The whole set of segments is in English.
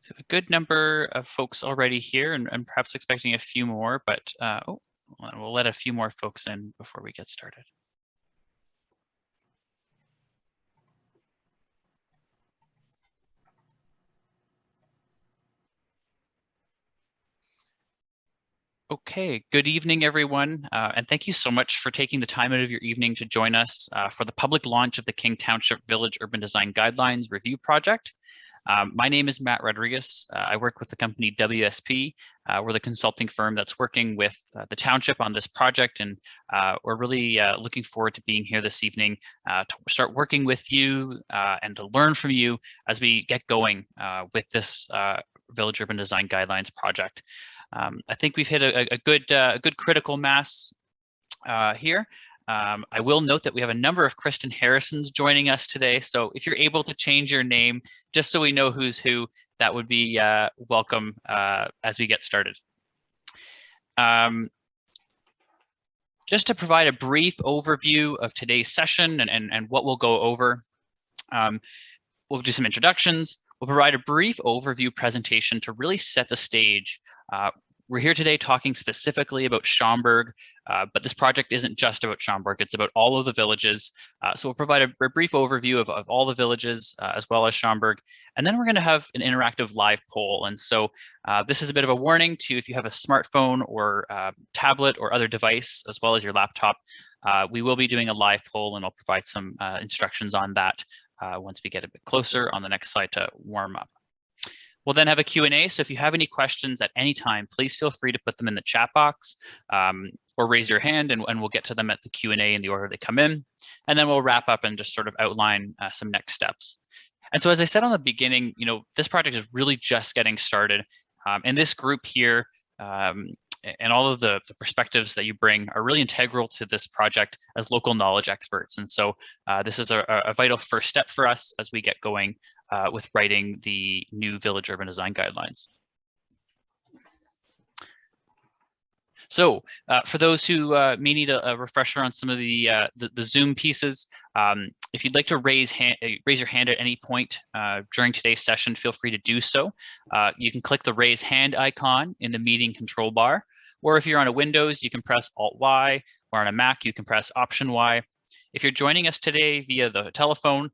So we have a good number of folks already here and perhaps expecting a few more, but we'll let a few more folks in before we get started. Okay, good evening, everyone, and thank you so much for taking the time out of your evening to join us for the public launch of the King Township Village Urban Design Guidelines Review Project. My name is Matt Rodriguez. I work with the company WSP. We're the consulting firm that's working with the township on this project, and we're really looking forward to being here this evening to start working with you and to learn from you as we get going with this Village Urban Design Guidelines project. I think we've hit a good critical mass here. I will note that we have a number of Kristen Harrisons joining us today. So if you're able to change your name, just so we know who's who, that would be welcome as we get started. Just to provide a brief overview of today's session and what we'll go over, we'll do some introductions. We'll provide a brief overview presentation to really set the stage. We're here today talking specifically about Schomberg, but this project isn't just about Schomberg, it's about all of the villages. So we'll provide a brief overview of all the villages as well as Schomberg. And then we're going to have an interactive live poll. And so this is a bit of a warning to if you have a smartphone or tablet or other device, as well as your laptop, we will be doing a live poll, and I'll provide some instructions on that once we get a bit closer on the next slide to warm up. We'll then have a Q&A, so if you have any questions at any time, please feel free to put them in the chat box or raise your hand, and we'll get to them at the Q&A in the order they come in. And then we'll wrap up and just sort of outline some next steps. And so as I said on the beginning, this project is really just getting started. And this group here and all of the perspectives that you bring are really integral to this project as local knowledge experts. And so this is a vital first step for us as we get going with writing the new Village Urban Design Guidelines. So for those who may need a refresher on some of the Zoom pieces, if you'd like to raise your hand at any point during today's session, feel free to do so. You can click the raise hand icon in the meeting control bar, or if you're on a Windows, you can press Alt-Y, or on a Mac, you can press Option-Y. If you're joining us today via the telephone,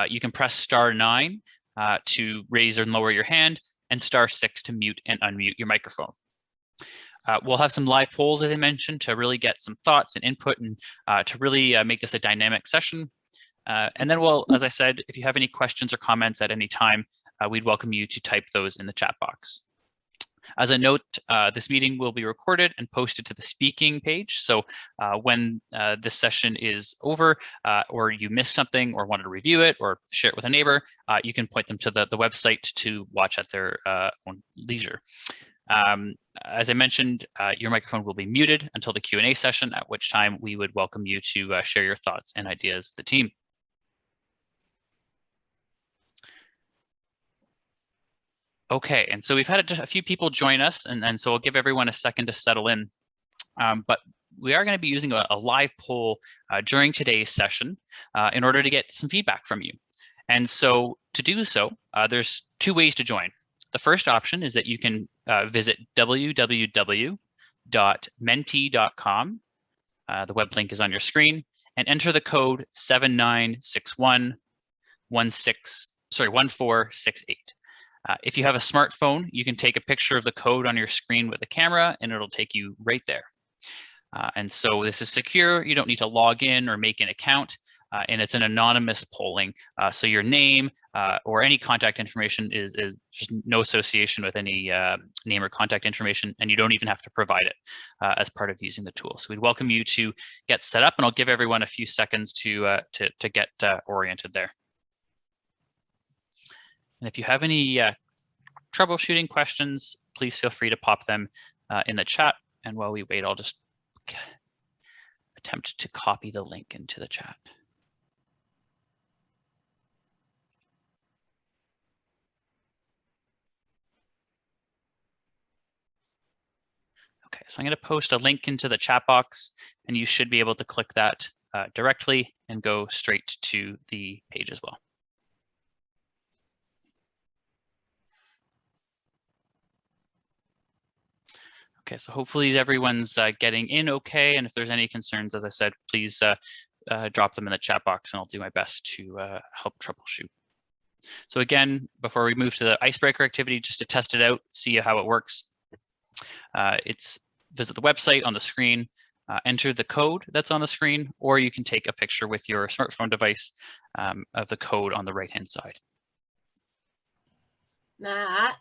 you can press *9 to raise and lower your hand, and *6 to mute and unmute your microphone. We'll have some live polls, as I mentioned, to really get some thoughts and input and to really make this a dynamic session. And then we'll, as I said, if you have any questions or comments at any time, we'd welcome you to type those in the chat box. As a note, this meeting will be recorded and posted to the speaking page. So when this session is over, or you missed something or wanted to review it or share it with a neighbor, you can point them to the website to watch at their own leisure. As I mentioned, your microphone will be muted until the Q&A session, at which time we would welcome you to share your thoughts and ideas with the team. Okay, and so we've had a few people join us, and so I'll give everyone a second to settle in. But we are going to be using a live poll during today's session in order to get some feedback from you. And so to do so, there's two ways to join. The first option is that you can visit www.menti.com. The web link is on your screen, and enter the code 79611468. If you have a smartphone, you can take a picture of the code on your screen with the camera, and it'll take you right there. And so this is secure. You don't need to log in or make an account, and it's an anonymous polling. So your name or any contact information is just no association with any name or contact information, and you don't even have to provide it as part of using the tool. So we'd welcome you to get set up, and I'll give everyone a few seconds to get oriented there. And if you have any troubleshooting questions, please feel free to pop them in the chat. And while we wait, I'll just attempt to copy the link into the chat. Okay, so I'm going to post a link into the chat box, and you should be able to click that directly and go straight to the page as well. Okay, so hopefully everyone's getting in okay, and if there's any concerns, as I said, please drop them in the chat box and I'll do my best to help troubleshoot. So again, before we move to the icebreaker activity, just to test it out, see how it works, it's visit the website on the screen, enter the code that's on the screen, or you can take a picture with your smartphone device of the code on the right-hand side. Matt?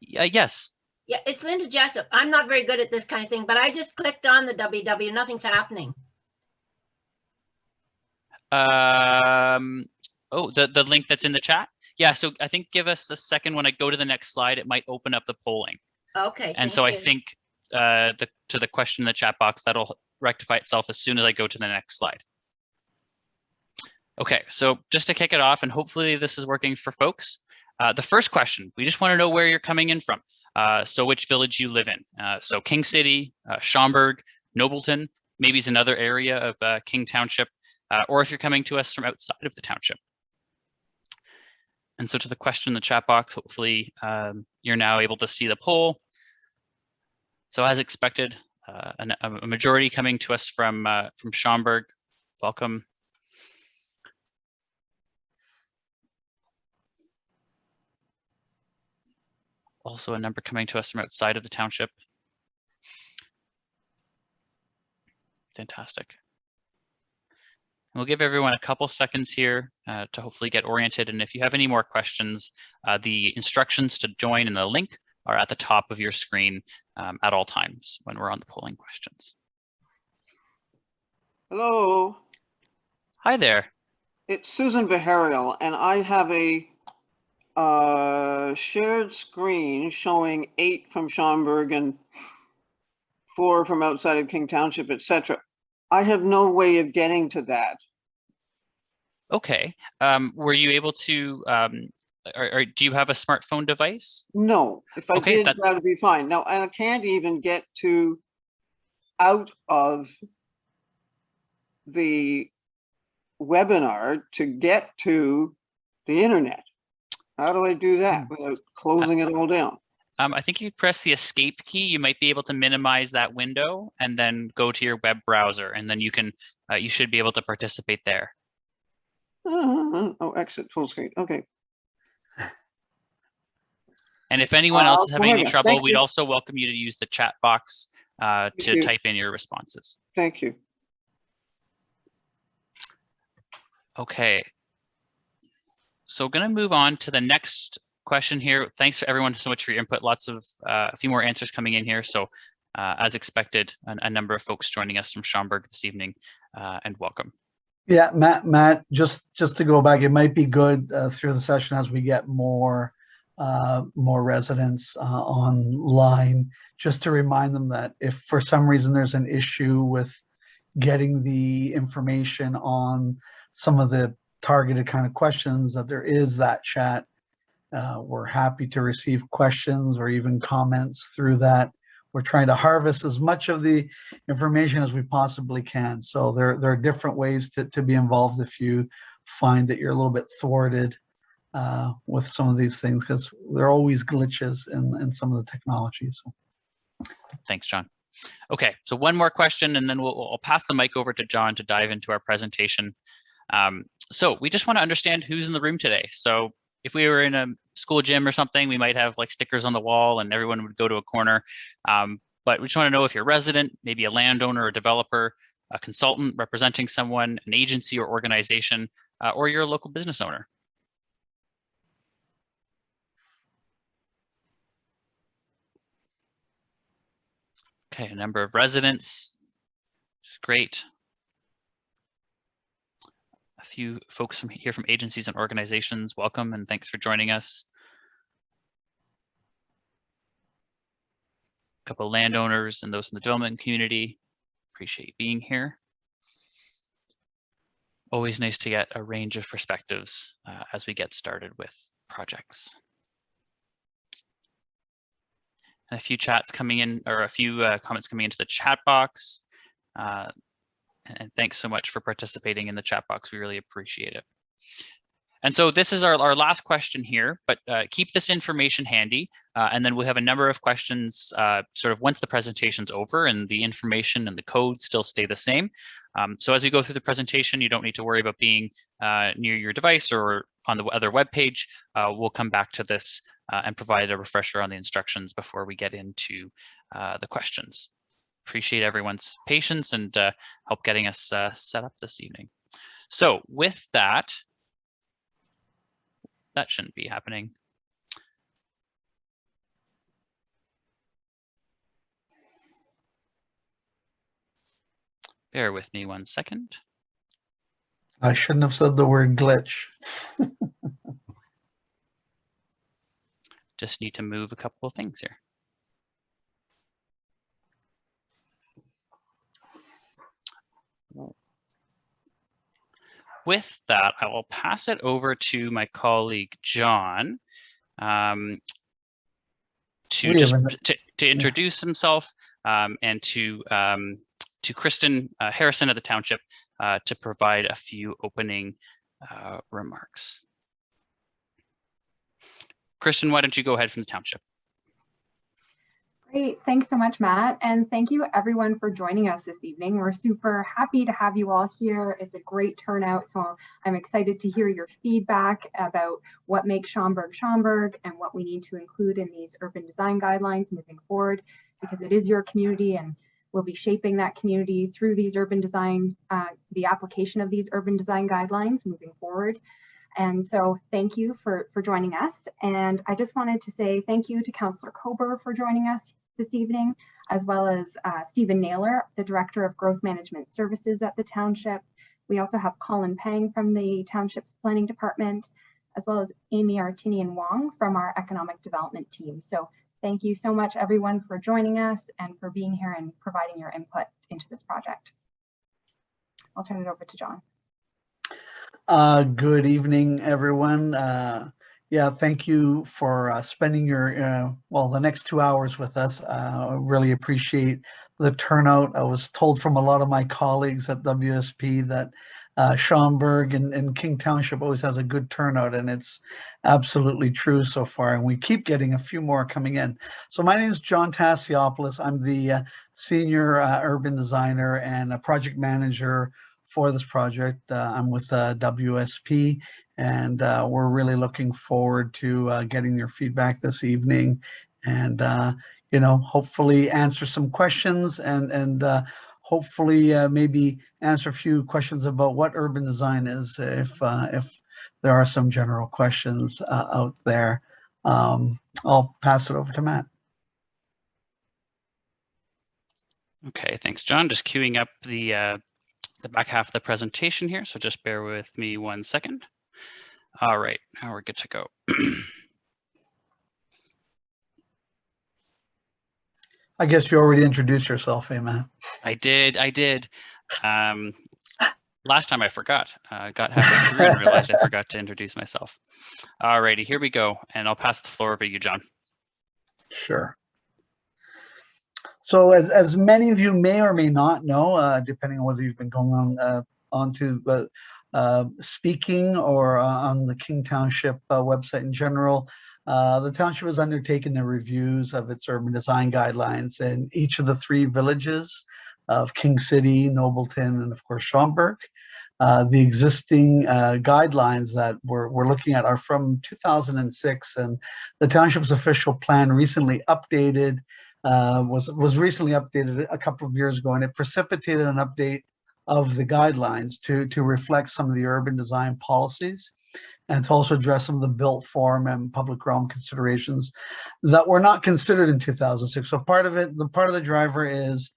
Yes. Yeah, it's Linda Jessup. I'm not very good at this kind of thing, but I just clicked on the www, nothing's happening. Oh, the link that's in the chat? Yeah, so I think give us a second when I go to the next slide, it might open up the polling. Okay. And so I think to the question in the chat box, that'll rectify itself as soon as I go to the next slide. Okay, so just to kick it off, and hopefully this is working for folks. The first question, we just want to know where you're coming in from. So which village you live in. So King City, Schomberg, Nobleton, maybe it's another area of King Township, or if you're coming to us from outside of the township. And so to the question in the chat box, hopefully you're now able to see the poll. So as expected, a majority coming to us from Schomberg. Welcome. Also a number coming to us from outside of the township. Fantastic. And we'll give everyone a couple seconds here to hopefully get oriented. And if you have any more questions, the instructions to join and the link are at the top of your screen at all times when we're on the polling questions. Hello. Hi there. It's Susan Beharial, and I have a shared screen showing 8 from Schomberg and 4 from outside of King Township, etc. I have no way of getting to that. Okay. Were you able to, or do you have a smartphone device? No. If I did, that would be fine. No, and I can't even get to out of the webinar to get to the internet. How do I do that without closing it all down? I think you press the escape key. You might be able to minimize that window and then go to your web browser, and then you can you should be able to participate there. Oh, exit full screen. Okay. And if anyone else is having any trouble, Thank we'd you. also welcome you to use the chat box to type in your responses. Thank you. Okay. So going to move on to the next question here. Thanks for everyone so much for your input. Lots of a few more answers coming in here. So as expected, a number of folks joining us from Schomberg this evening, and welcome. Yeah, Matt, just to go back, it might be good through the session as we get more residents online, just to remind them that if for some reason there's an issue with getting the information on some of the targeted kind of questions, that there is that chat. We're happy to receive questions or even comments through that. We're trying to harvest as much of the information as we possibly can. So there are different ways to be involved if you find that you're a little bit thwarted with some of these things, because there are always glitches in some of the technology. So. Thanks, John. Okay, so one more question, and then we'll pass the mic over to John to dive into our presentation. So we just want to understand who's in the room today. So if we were in a school gym or something, we might have like stickers on the wall and everyone would go to a corner. But we just want to know if you're a resident, maybe a landowner, a developer, a consultant representing someone, an agency or organization, or you're a local business owner. Okay, a number of residents, which is great. A few folks here from agencies and organizations, welcome and thanks for joining us. A couple of landowners and those in the development community, appreciate you being here. Always nice to get a range of perspectives as we get started with projects. And a few chats coming in, or a few comments coming into the chat box. And thanks so much for participating in the chat box. We really appreciate it. And so this is our last question here, but keep this information handy, and then we'll have a number of questions sort of once the presentation's over and the information and the code still stay the same. So as we go through the presentation, you don't need to worry about being near your device or on the other web page. We'll come back to this and provide a refresher on the instructions before we get into the questions. Appreciate everyone's patience and help getting us set up this evening. So with that, that shouldn't be happening. Bear with me 1 second. I shouldn't have said the word glitch. Just need to move a couple of things here. With that, I will pass it over to my colleague, John, to introduce himself and to Kristen Harrison of the Township to provide a few opening remarks. Kristen, why don't you go ahead from the Township? Great, thanks so much, Matt. And thank you everyone for joining us this evening. We're super happy to have you all here. It's a great turnout, so I'm excited to hear your feedback about what makes Schomberg Schomberg and what we need to include in these urban design guidelines moving forward, because it is your community and we'll be shaping that community through these urban design, the application of these urban design guidelines moving forward. And so thank you for joining us. And I just wanted to say thank you to Councillor Kober for joining us this evening, as well as Stephen Naylor, the Director of Growth Management Services at the Township. We also have Colin Pang from the Township's Planning Department, as well as Amy Artinian Wong from our Economic Development team. So thank you so much everyone for joining us and for being here and providing your input into this project. I'll turn it over to John. Good evening, everyone. Yeah, thank you for spending your, well, the next 2 hours with us. I really appreciate the turnout. I was told from a lot of my colleagues at WSP that Schomberg and King Township always has a good turnout, and it's absolutely true so far. And we keep getting a few more coming in. So my name is John Tassiopoulos. I'm the senior urban designer and a project manager for this project. I'm with WSP, and we're really looking forward to getting your feedback this evening, and you know, hopefully answer some questions and hopefully maybe answer a few questions about what urban design is, if there are some general questions out there. I'll pass it over to Matt. Okay, thanks, John. Just queuing up the back half of the presentation here, so just bear with me 1 second. All right, now we're good to go. I guess you already introduced yourself, eh, Matt? I did. Last time I forgot. Got halfway through and realized I forgot to introduce myself. All righty, here we go, and I'll pass the floor over to you, John. Sure. So as many of you may or may not know, depending on whether you've been going on to speaking or on the King Township website in general, the township has undertaken the reviews of its urban design guidelines in each of the 3 villages of King City, Nobleton, and of course Schomberg. The existing guidelines that we're looking at are from 2006, and the township's official plan recently updated, was recently updated a couple of years ago, and it precipitated an update of the guidelines to reflect some of the urban design policies, and to also address some of the built form and public realm considerations that were not considered in 2006. So part of the driver is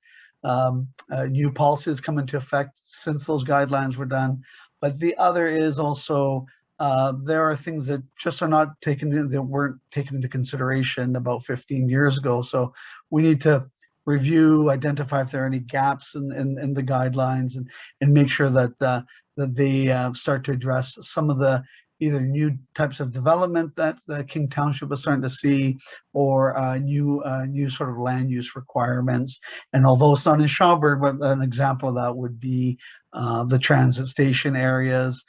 new policies come into effect since those guidelines were done, but the other is also there are things that just are not that weren't taken into consideration about 15 years ago. So we need to review, identify if there are any gaps in the guidelines, and make sure that they start to address some of the either new types of development that King Township is starting to see, or new sort of land use requirements. And although it's not in Schomberg, but an example of that would be the transit station areas,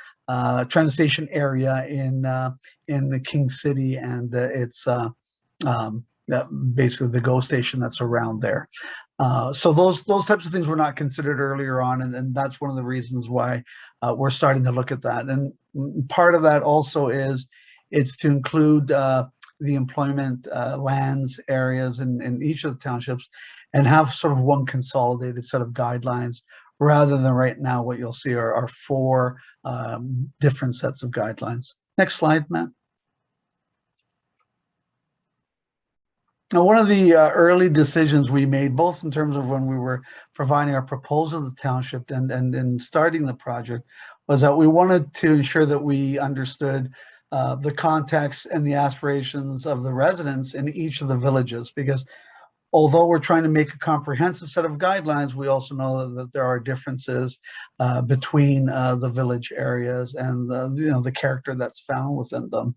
train station area in the King City, and it's basically the GO station that's around there. So those types of things were not considered earlier on, and that's one of the reasons why we're starting to look at that. And part of that also is it's to include the employment lands areas in each of the townships, and have sort of one consolidated set of guidelines, rather than right now what you'll see are 4 different sets of guidelines. Next slide, Matt. Now, one of the early decisions we made, both in terms of when we were providing our proposal to the township and starting the project, was that we wanted to ensure that we understood the context and the aspirations of the residents in each of the villages, because although we're trying to make a comprehensive set of guidelines, we also know that there are differences between the village areas and the character that's found within them.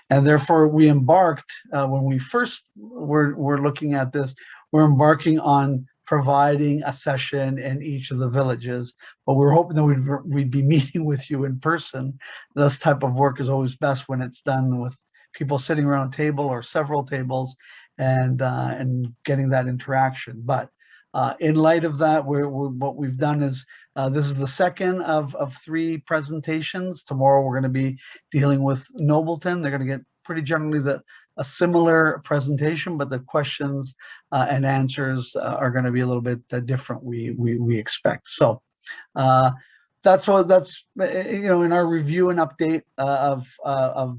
And therefore, we embarked, when we first were looking at this, we're embarking on providing a session in each of the villages, but we're hoping that we'd be meeting with you in person. This type of work is always best when it's done with people sitting around a table or several tables, and getting that interaction. But in light of that, what we've done is this is the second of 3 presentations. Tomorrow we're going to be dealing with Nobleton. They're going to get pretty generally a similar presentation, but the questions and answers are going to be a little bit different, we expect. So that's in our review and update of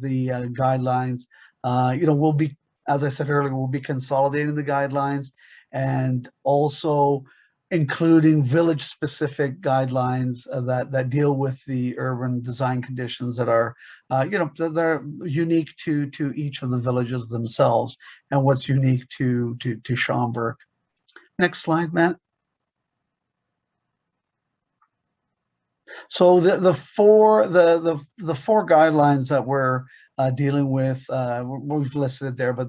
the guidelines. We'll be, as I said earlier, we'll be consolidating the guidelines and also including village-specific guidelines that deal with the urban design conditions that are, they're unique to each of the villages themselves, and what's unique to Schomberg. Next slide, Matt. So the 4 guidelines that we're dealing with, we've listed it there, but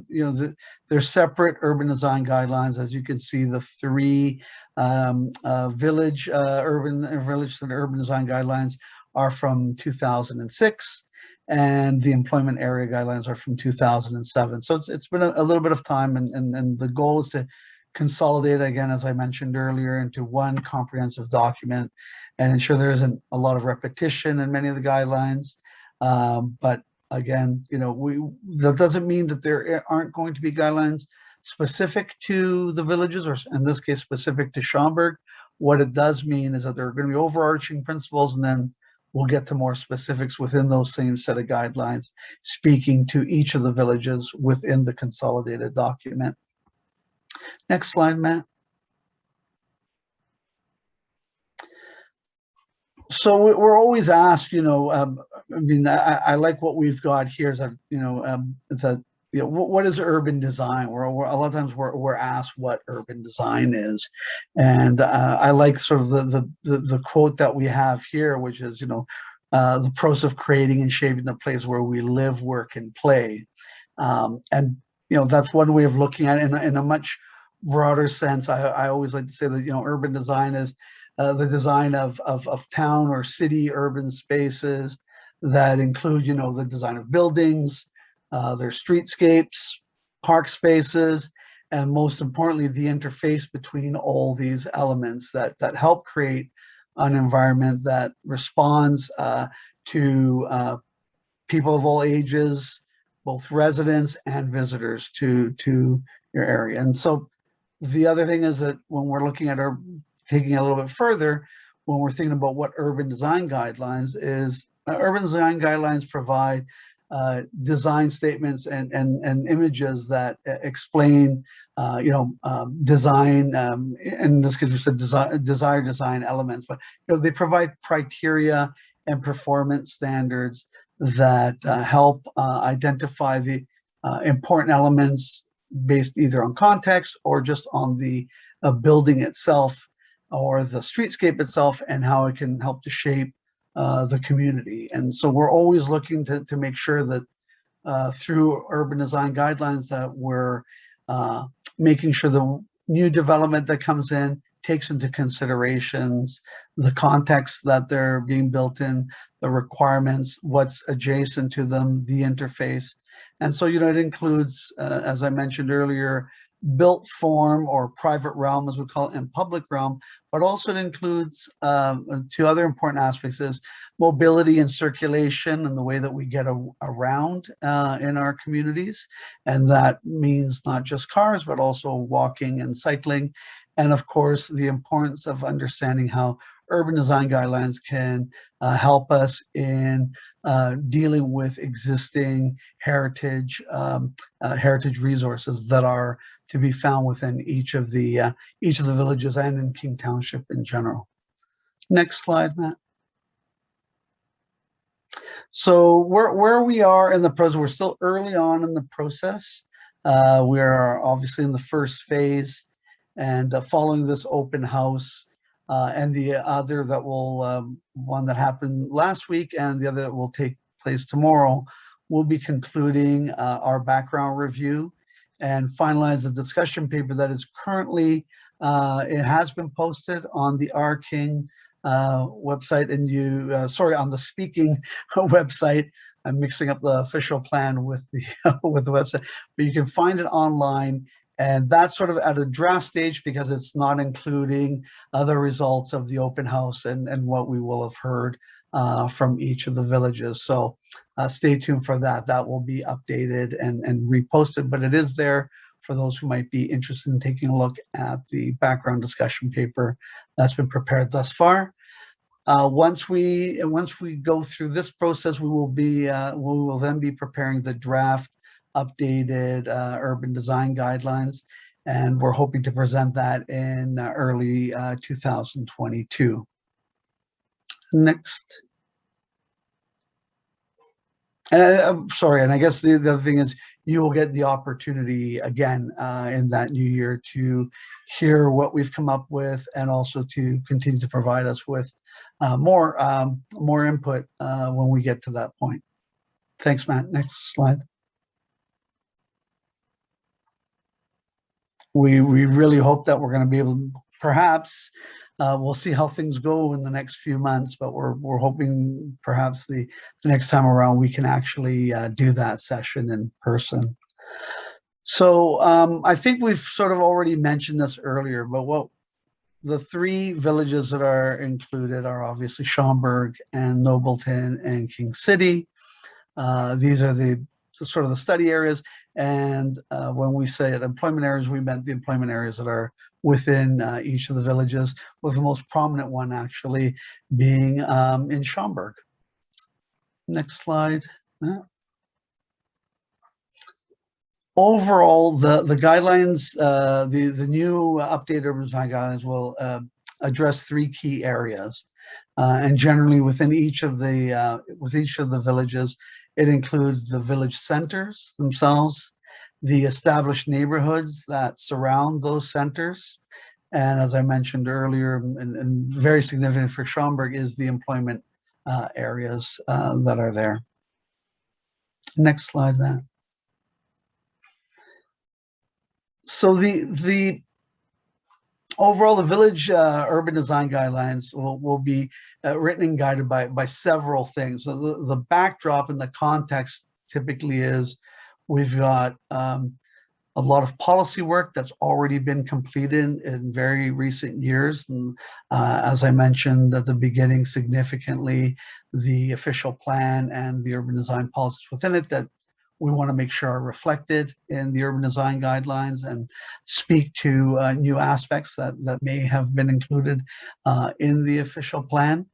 they're separate urban design guidelines. As you can see, the 3 village and urban design guidelines are from 2006, and the employment area guidelines are from 2007. So it's been a little bit of time, and the goal is to consolidate, again, as I mentioned earlier, into one comprehensive document and ensure there isn't a lot of repetition in many of the guidelines. But again, that doesn't mean that there aren't going to be guidelines specific to the villages, or in this case, specific to Schomberg. What it does mean is that there are going to be overarching principles, and then we'll get to more specifics within those same set of guidelines, speaking to each of the villages within the consolidated document. Next slide, Matt. So we're always asked, I like what we've got here is that, what is urban design? We're a lot of times we're asked what urban design is, and I like sort of the quote that we have here, which is, the process of creating and shaping the place where we live, work, and play. And that's one way of looking at it in a much broader sense. I always like to say that urban design is the design of town or city urban spaces that include, the design of buildings, their streetscapes, park spaces, and most importantly, the interface between all these elements that help create an environment that responds to people of all ages, both residents and visitors to your area. And so the other thing is that when we're looking at taking it a little bit further, when we're thinking about what urban design guidelines is, urban design guidelines provide design statements and images that explain, design, in this case we said desired design elements, but they provide criteria and performance standards that help identify the important elements based either on context or just on the building itself or the streetscape itself, and how it can help to shape the community. And so we're always looking to make sure that through urban design guidelines that we're making sure the new development that comes in takes into considerations the context that they're being built in, the requirements, what's adjacent to them, the interface. And so, it includes, as I mentioned earlier, built form or private realm, as we call it, and public realm, but also it includes two other important aspects is mobility and circulation and the way that we get around in our communities. And that means not just cars, but also walking and cycling. And of course, the importance of understanding how urban design guidelines can help us in dealing with existing heritage resources that are to be found within each of the villages and in King Township in general. Next slide, Matt. So where we are in the process, we're still early on in the process. We are obviously in the first phase, and following this open house and the other that will, one that happened last week and the other that will take place tomorrow, we'll be concluding our background review and finalize the discussion paper that is currently, it has been posted on the RKing website, and on the speaking website. I'm mixing up the official plan with the with the website, but you can find it online, and that's sort of at a draft stage because it's not including other results of the open house and what we will have heard from each of the villages. So stay tuned for that. That will be updated and reposted, but it is there for those who might be interested in taking a look at the background discussion paper that's been prepared thus far. Once we go through this process, we will then be preparing the draft updated urban design guidelines, and we're hoping to present that in early 2022. Next. And I'm sorry, and I guess the other thing is you will get the opportunity again in that new year to hear what we've come up with, and also to continue to provide us with more input when we get to that point. Thanks, Matt. Next slide. We really hope that we're going to be able to, perhaps, we'll see how things go in the next few months, but we're hoping perhaps the next time around we can actually do that session in person. So I think we've sort of already mentioned this earlier, but the three villages that are included are obviously Schomberg and Nobleton and King City. These are the sort of the study areas. And when we say employment areas, we meant the employment areas that are within each of the villages, with the most prominent one actually being in Schomberg. Next slide. Overall, the guidelines, the new updated urban design guidelines will address three key areas, and generally within each of the villages, it includes the village centers themselves, the established neighborhoods that surround those centers, and as I mentioned earlier, and very significant for Schomberg, is the employment areas that are there. Next slide, Matt. So the overall, the village urban design guidelines will be written and guided by several things. So the backdrop and the context typically is we've got a lot of policy work that's already been completed in very recent years. And as I mentioned at the beginning, significantly, the official plan and the urban design policies within it that we want to make sure are reflected in the urban design guidelines and speak to new aspects that may have been included in the official plan.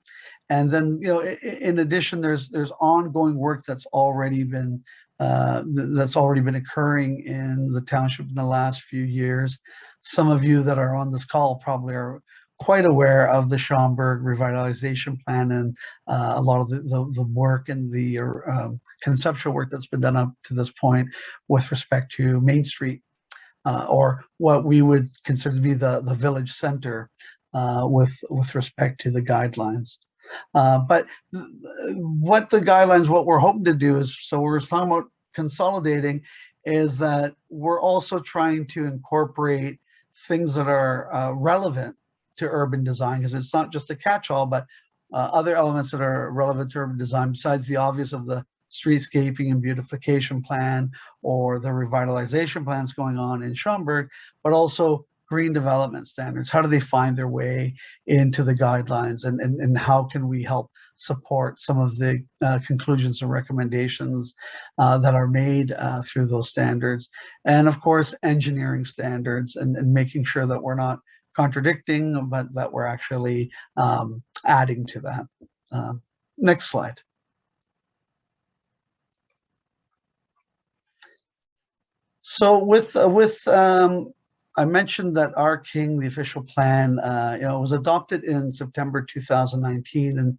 And then, in addition, there's ongoing work that's already been occurring in the township in the last few years. Some of you that are on this call probably are quite aware of the Schomberg revitalization plan and a lot of the work and the conceptual work that's been done up to this point with respect to Main Street, or what we would consider to be the village center with respect to the guidelines. But what we're hoping to do is, so we're talking about consolidating, is that we're also trying to incorporate things that are relevant to urban design, because it's not just a catch-all, but Other elements that are relevant to urban design, besides the obvious of the streetscaping and beautification plan or the revitalization plans going on in Schomberg, but also green development standards. How do they find their way into the guidelines, and how can we help support some of the conclusions and recommendations that are made through those standards? And of course, engineering standards, and making sure that we're not contradicting, but that we're actually adding to that. Next slide. So I mentioned that our King, the official plan, was adopted in September 2019, and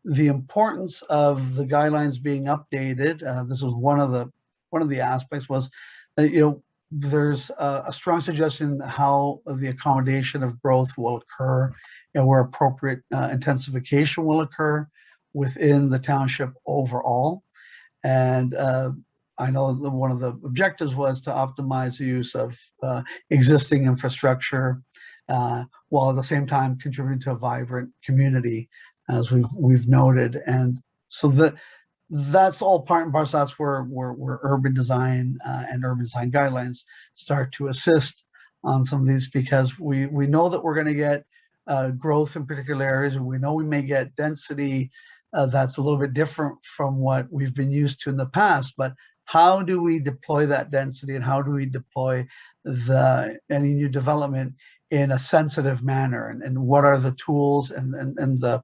the importance of the guidelines being updated. This was one of the aspects was that there's a strong suggestion how the accommodation of growth will occur, and where appropriate intensification will occur within the township overall. And I know that one of the objectives was to optimize the use of existing infrastructure, while at the same time contributing to a vibrant community, as we've noted. And so that's all part and parcel. That's where urban design and urban design guidelines start to assist on some of these, because we know that we're going to get growth in particular areas, and we know we may get density that's a little bit different from what we've been used to in the past. But how do we deploy that density, and how do we deploy any new development in a sensitive manner, and what are the tools and the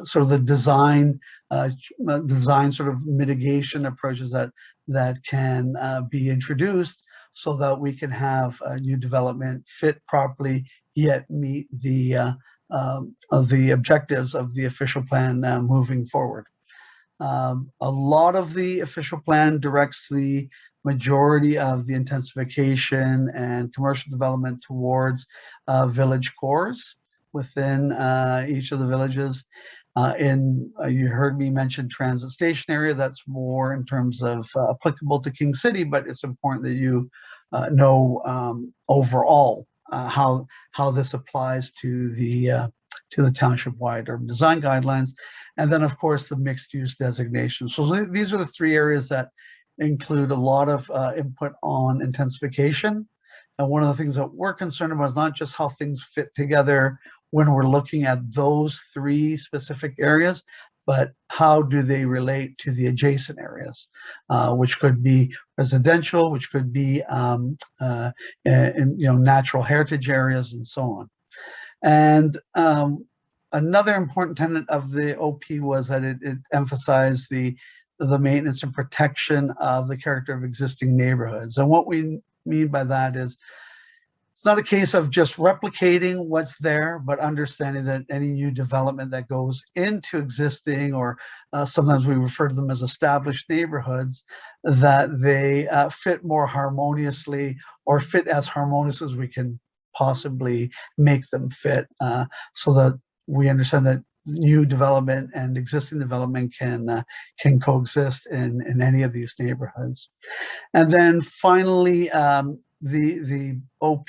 sort of the design sort of mitigation approaches that can be introduced, so that we can have new development fit properly, yet meet the objectives of the official plan moving forward. A lot of the official plan directs the majority of the intensification and commercial development towards village cores within each of the villages. You heard me mention transit station area. That's more in terms of applicable to King City, but it's important that you know overall how this applies to the township-wide urban design guidelines. And then, of course, the mixed-use designation. So these are the three areas that include a lot of input on intensification. And one of the things that we're concerned about is not just how things fit together when we're looking at those three specific areas, but how do they relate to the adjacent areas, which could be residential, which could be natural heritage areas, and so on. And another important tenet of the OP was that it emphasized the maintenance and protection of the character of existing neighborhoods. And what we mean by that is, it's not a case of just replicating what's there, but understanding that any new development that goes into existing, or sometimes we refer to them as established neighborhoods, that they fit more harmoniously, or fit as harmonious as we can possibly make them fit, so that we understand that new development and existing development can coexist in any of these neighborhoods. And then finally, the OP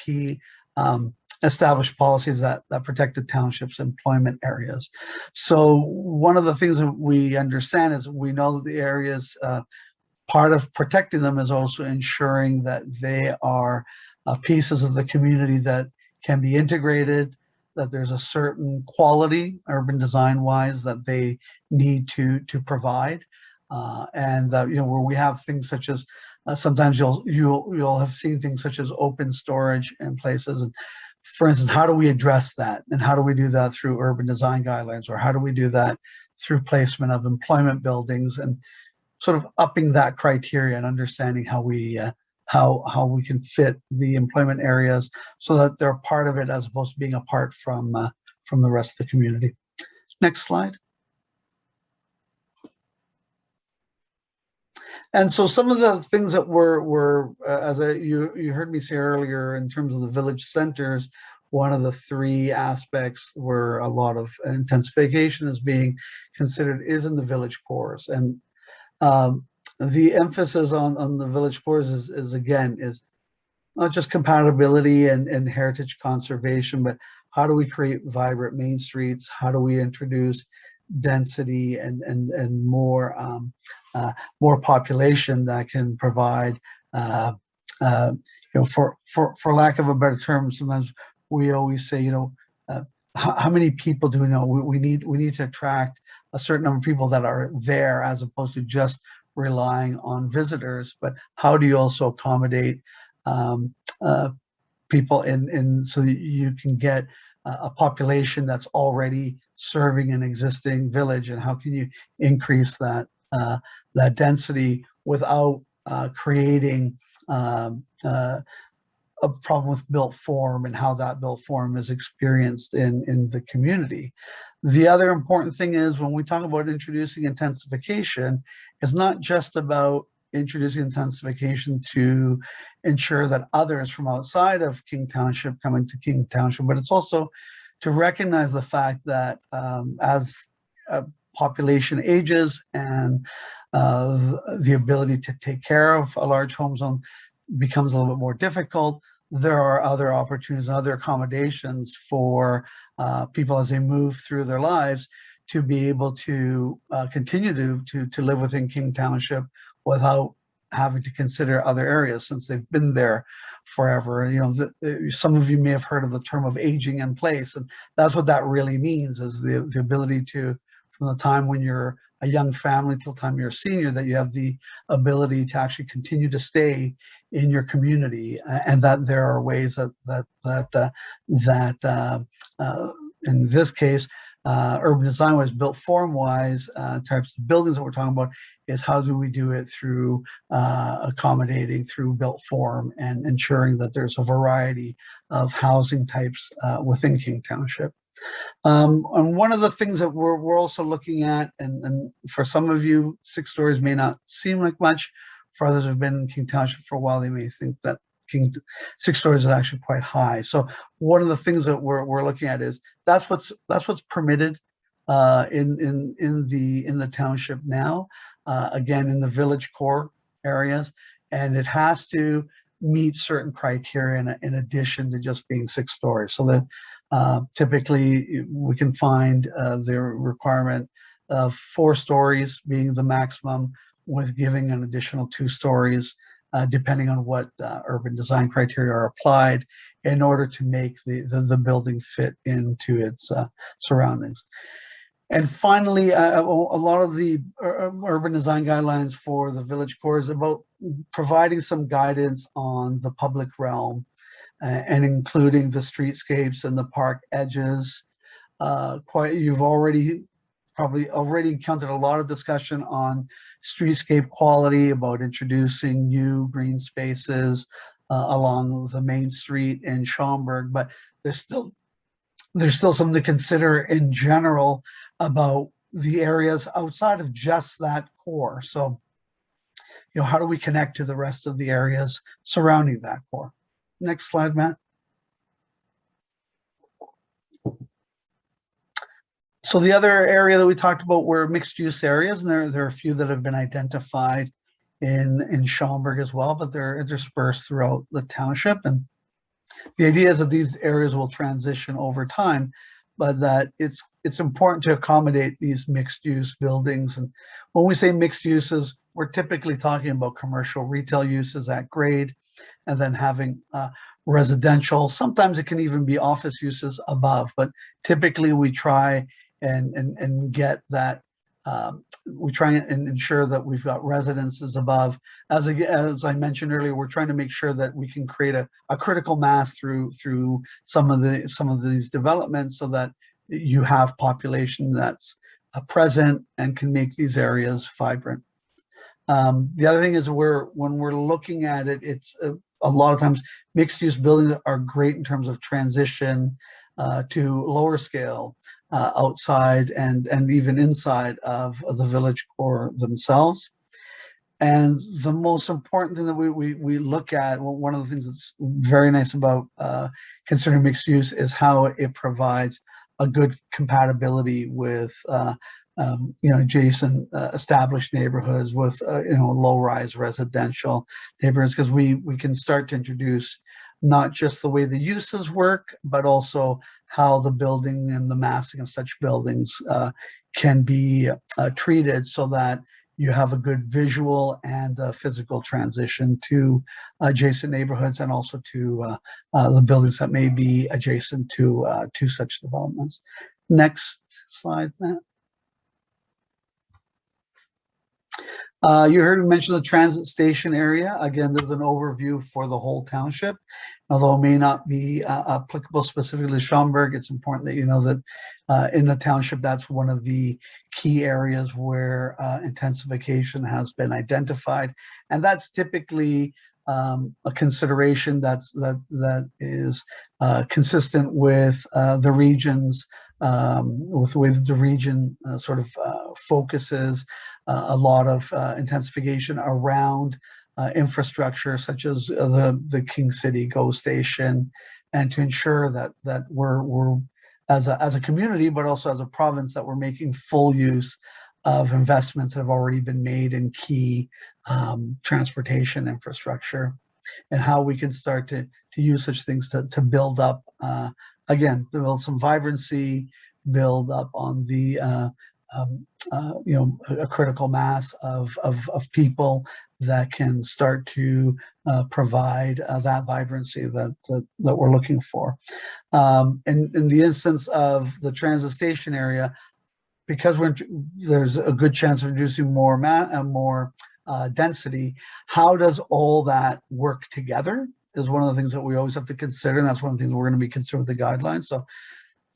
established policies that protect the township's employment areas. So one of the things that we understand is, we know that the areas, part of protecting them is also ensuring that they are pieces of the community that can be integrated, that there's a certain quality, urban design wise, that they need to provide, and that where we have things such as sometimes you'll have seen things such as open storage in places. And for instance, how do we address that, and how do we do that through urban design guidelines, or how do we do that through placement of employment buildings, and sort of upping that criteria and understanding how we can fit the employment areas so that they're part of it, as opposed to being apart from the rest of the community. Next slide. And so some of the things that were as you heard me say earlier, in terms of the village centers, one of the three aspects where a lot of intensification is being considered is in the village cores. And the emphasis on the village cores is not just compatibility and heritage conservation, but how do we create vibrant main streets? How do we introduce density and more population that can provide, for lack of a better term, sometimes we always say, how many people do we know? We need to attract a certain number of people that are there, as opposed to just relying on visitors. But how do you also accommodate people so that you can get a population that's already serving an existing village, and how can you increase that density without creating a problem with built form and how that built form is experienced in the community. The other important thing is, when we talk about introducing intensification, it's not just about introducing intensification to ensure that others from outside of King Township come into King Township, but it's also to recognize the fact that as population ages and the ability to take care of a large home zone becomes a little bit more difficult, there are other opportunities and other accommodations for people as they move through their lives to be able to continue to live within King Township without having to consider other areas, since they've been there forever. Some of you may have heard of the term of aging in place, and that's what that really means, is the ability to, from the time when you're a young family till the time you're a senior, that you have the ability to actually continue to stay in your community, and that there are ways that in this case, urban design was built form-wise, types of buildings that we're talking about, is how do we do it through accommodating through built form and ensuring that there's a variety of housing types within King Township. And one of the things that we're also looking at, and for some of you, 6 stories may not seem like much. For others who've been in King Township for a while, they may think that 6 stories is actually quite high. So one of the things that we're looking at is that's what's permitted in the township now. Again, in the village core areas, and it has to meet certain criteria in addition to just being 6 stories. So that typically we can find the requirement of 4 stories being the maximum, with giving an additional 2 stories, depending on what urban design criteria are applied, in order to make the building fit into its surroundings. And finally, a lot of the urban design guidelines for the village core is about providing some guidance on the public realm, and including the streetscapes and the park edges. You've probably already encountered a lot of discussion on streetscape quality, about introducing new green spaces along the main street in Schomberg, but there's still something to consider in general about the areas outside of just that core. So, how do we connect to the rest of the areas surrounding that core? Next slide, Matt. So the other area that we talked about were mixed use areas, and there are a few that have been identified in Schomberg as well, but they're interspersed throughout the township. And the idea is that these areas will transition over time, but that it's important to accommodate these mixed use buildings. And when we say mixed uses, we're typically talking about commercial retail uses at grade, and then having residential. Sometimes it can even be office uses above, but typically we try and get that. We try and ensure that we've got residences above. As I mentioned earlier, we're trying to make sure that we can create a critical mass through some of these developments, so that you have population that's present and can make these areas vibrant. The other thing is, when we're looking at it, it's a lot of times mixed use buildings are great in terms of transition to lower scale outside and even inside of the village core themselves. And the most important thing that we look at, one of the things that's very nice about considering mixed use, is how it provides a good compatibility with adjacent established neighborhoods, with low-rise residential neighborhoods, because we can start to introduce not just the way the uses work, but also how the building and the massing of such buildings can be treated so that you have a good visual and physical transition to adjacent neighborhoods and also to the buildings that may be adjacent to such developments. Next slide, Matt. You heard me mention the transit station area. Again, there's an overview for the whole township. Although it may not be applicable specifically to Schomberg, it's important that you know that in the township, that's one of the key areas where intensification has been identified. And that's typically a consideration that is consistent with the regions, with the way that the region sort of focuses a lot of intensification around infrastructure such as the King City GO station, and to ensure that we're as a community, but also as a province, that we're making full use of investments that have already been made in key transportation infrastructure, and how we can start to use such things to build up, again, build some vibrancy, build up on the a critical mass of people that can start to provide that vibrancy that we're looking for. In the instance of the transit station area, because there's a good chance of reducing more density, how does all that work together is one of the things that we always have to consider, and that's one of the things we're going to be considering with the guidelines. So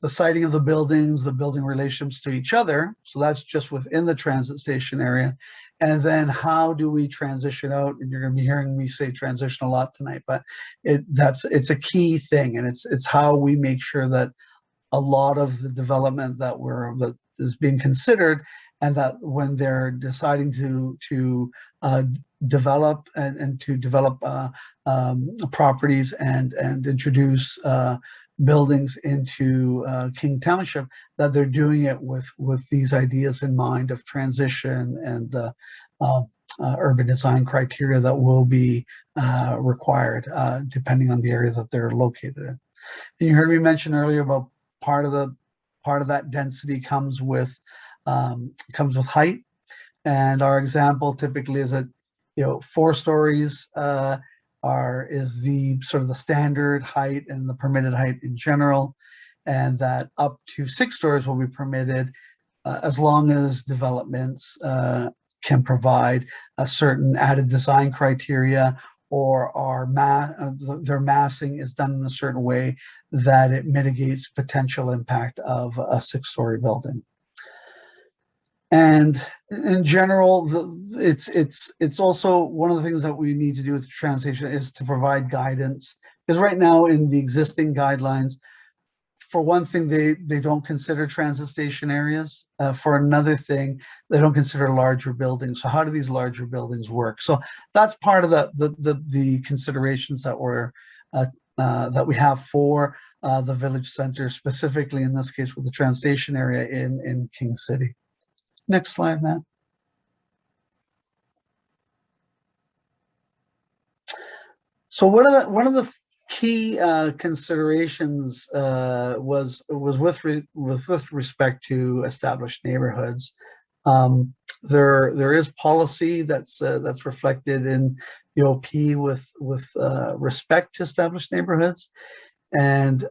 the siting of the buildings, the building relationships to each other, so that's just within the transit station area. And then how do we transition out? And you're going to be hearing me say transition a lot tonight, but it's a key thing, and it's how we make sure that a lot of the development that is being considered, and that when they're deciding to develop and to develop properties and introduce buildings into King Township, that they're doing it with these ideas in mind of transition and urban design criteria that will be required depending on the area that they're located in. And you heard me mention earlier about part of that density comes with height, and our example typically is that 4 stories is the sort of the standard height and the permitted height in general, and that up to 6 stories will be permitted as long as developments can provide a certain added design criteria, or their massing is done in a certain way that it mitigates potential impact of a 6-story building. And in general, it's also one of the things that we need to do with the transition is to provide guidance, because right now in the existing guidelines, for one thing, they don't consider transit station areas. For another thing, they don't consider larger buildings. So how do these larger buildings work? So that's part of the considerations that we have for the village center, specifically in this case with the transit station area in King City. Next slide, Matt. So one of the key considerations was with respect to established neighborhoods. There is policy that's reflected in the OP with respect to established neighborhoods, and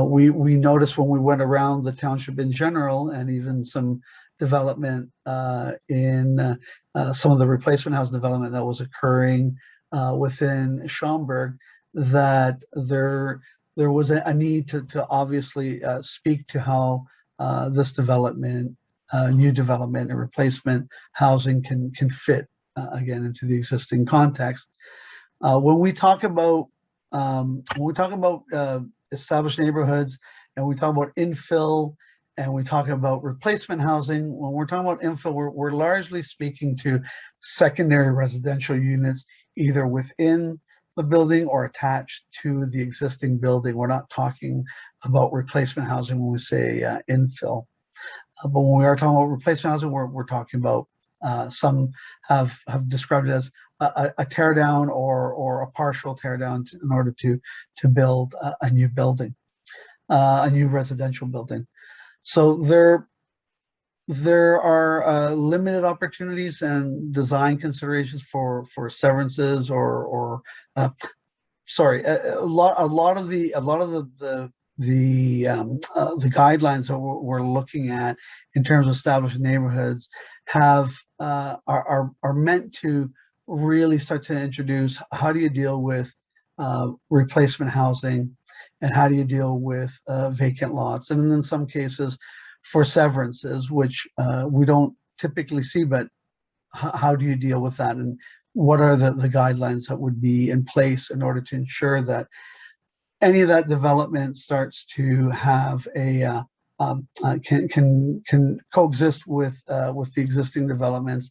we noticed when we went around the township in general, and even some development in some of the replacement house development that was occurring within Schomberg, that there was a need to obviously speak to how this development, new development and replacement housing can fit again into the existing context. When we talk about established neighborhoods, and we talk about infill, and we talk about replacement housing, when we're talking about infill, we're largely speaking to secondary residential units, either within the building or attached to the existing building. We're not talking about replacement housing when we say infill. But when we are talking about replacement housing, we're talking about some have described it as a tear down or a partial tear down in order to build a new building, a new residential building. So there are limited opportunities and design considerations for severances or sorry, a lot of the guidelines that we're looking at in terms of established neighborhoods have are meant to really start to introduce how do you deal with replacement housing, and how do you deal with vacant lots, and in some cases for severances, which we don't typically see, but how do you deal with that, and what are the guidelines that would be in place in order to ensure that any of that development starts to have a can coexist with the existing developments,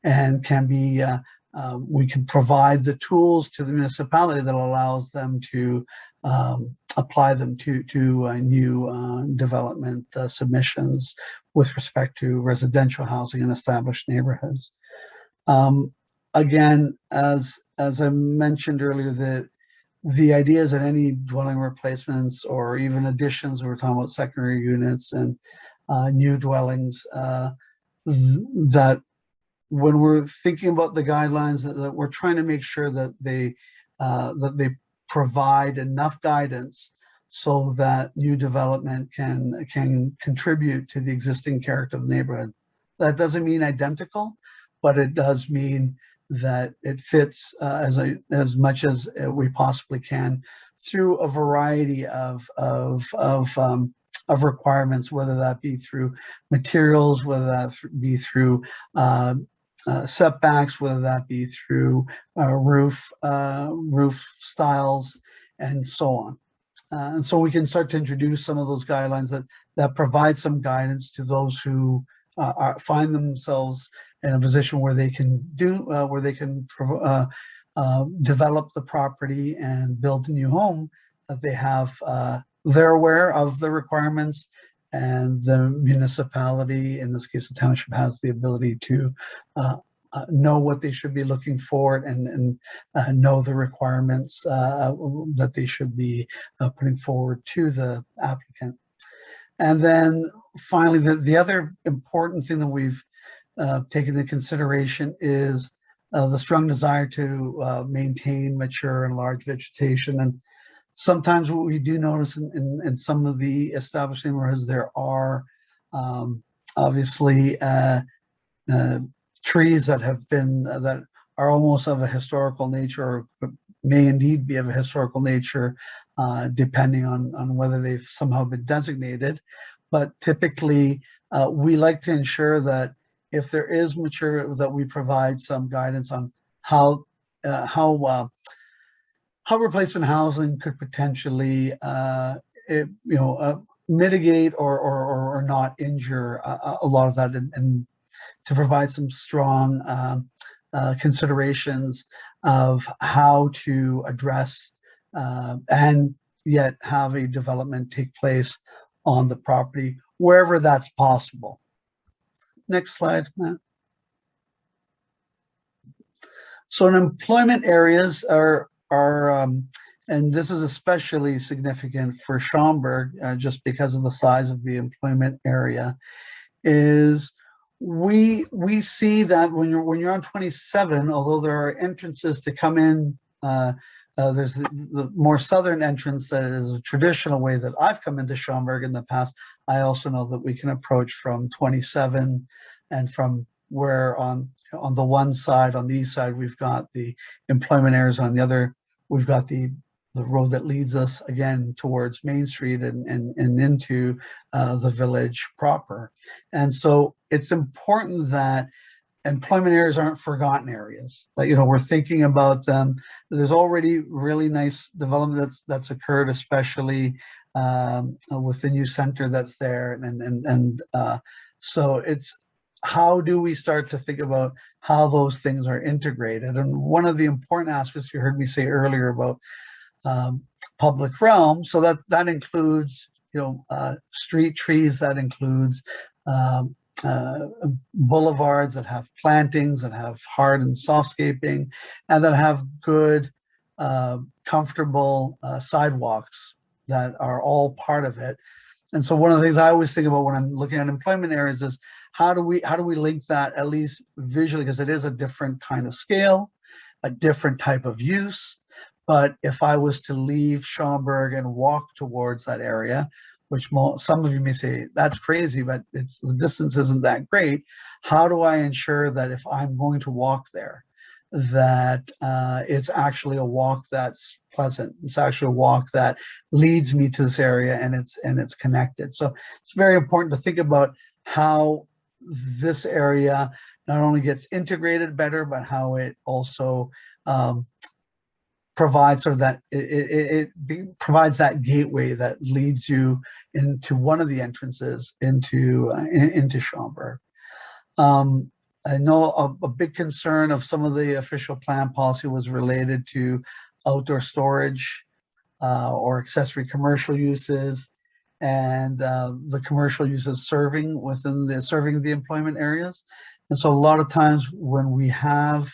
and can be we can provide the tools to the municipality that allows them to apply them to new development submissions with respect to residential housing in established neighborhoods. Again, as I mentioned earlier, the idea is that any dwelling replacements or even additions, we're talking about secondary units and new dwellings, that when we're thinking about the guidelines, that we're trying to make sure that they provide enough guidance so that new development can contribute to the existing character of the neighborhood. That doesn't mean identical, but it does mean that it fits as much as we possibly can through a variety of requirements, whether that be through materials, whether that be through setbacks, whether that be through roof styles, and so on. And so we can start to introduce some of those guidelines that provide some guidance to those who find themselves in a position where they can develop the property and build a new home, that they have they're aware of the requirements, and the municipality, in this case the township, has the ability to know what they should be looking for, and know the requirements that they should be putting forward to the applicant. And then finally, the other important thing that we've taken into consideration is the strong desire to maintain mature and large vegetation. And sometimes what we do notice in some of the established neighborhoods, there are obviously trees that have been that are almost of a historical nature, or may indeed be of a historical nature, depending on whether they've somehow been designated. But typically, we like to ensure that if there is mature, that we provide some guidance on how replacement housing could potentially, mitigate or not injure a lot of that, and to provide some strong considerations of how to address and yet have a development take place on the property wherever that's possible. Next slide, Matt. So in employment areas and this is especially significant for Schomberg, just because of the size of the employment area, is we see that when you're on 27, although there are entrances to come in, there's the more southern entrance that is a traditional way that I've come into Schomberg in the past. I also know that we can approach from 27, and from where on the one side, on the east side, we've got the employment areas, on the other, we've got the road that leads us again towards Main Street and into the village proper. And so it's important that employment areas aren't forgotten areas, that, we're thinking about them. There's already really nice development that's occurred, especially with the new center that's there. And so it's, how do we start to think about how those things are integrated? And one of the important aspects you heard me say earlier about public realm, so that includes street trees, that includes boulevards that have plantings, that have hard and softscaping, and that have good comfortable sidewalks that are all part of it. And so one of the things I always think about when I'm looking at employment areas is how do we link that at least visually, because it is a different kind of scale, a different type of use. But if I was to leave Schomberg and walk towards that area, which some of you may say that's crazy, but the distance isn't that great. How do I ensure that if I'm going to walk there, that it's actually a walk that's pleasant? It's actually a walk that leads me to this area, and it's connected. So it's very important to think about how this area not only gets integrated better, but how it also provides sort of that it provides that gateway that leads you into one of the entrances into Schomberg. I know a big concern of some of the official plan policy was related to outdoor storage or accessory commercial uses, and the commercial uses serving the employment areas. And so a lot of times when we have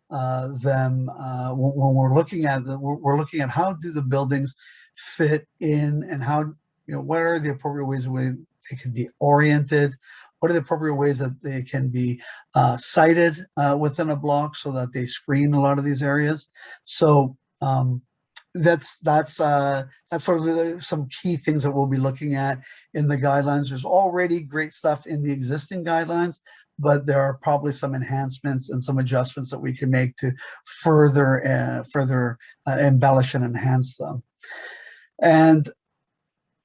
them, when we're looking at we're looking at how do the buildings fit in, and how, what are the appropriate ways they can be oriented, what are the appropriate ways that they can be sited within a block so that they screen a lot of these areas. So that's sort of some key things that we'll be looking at in the guidelines. There's already great stuff in the existing guidelines, but there are probably some enhancements and some adjustments that we can make to further embellish and enhance them. And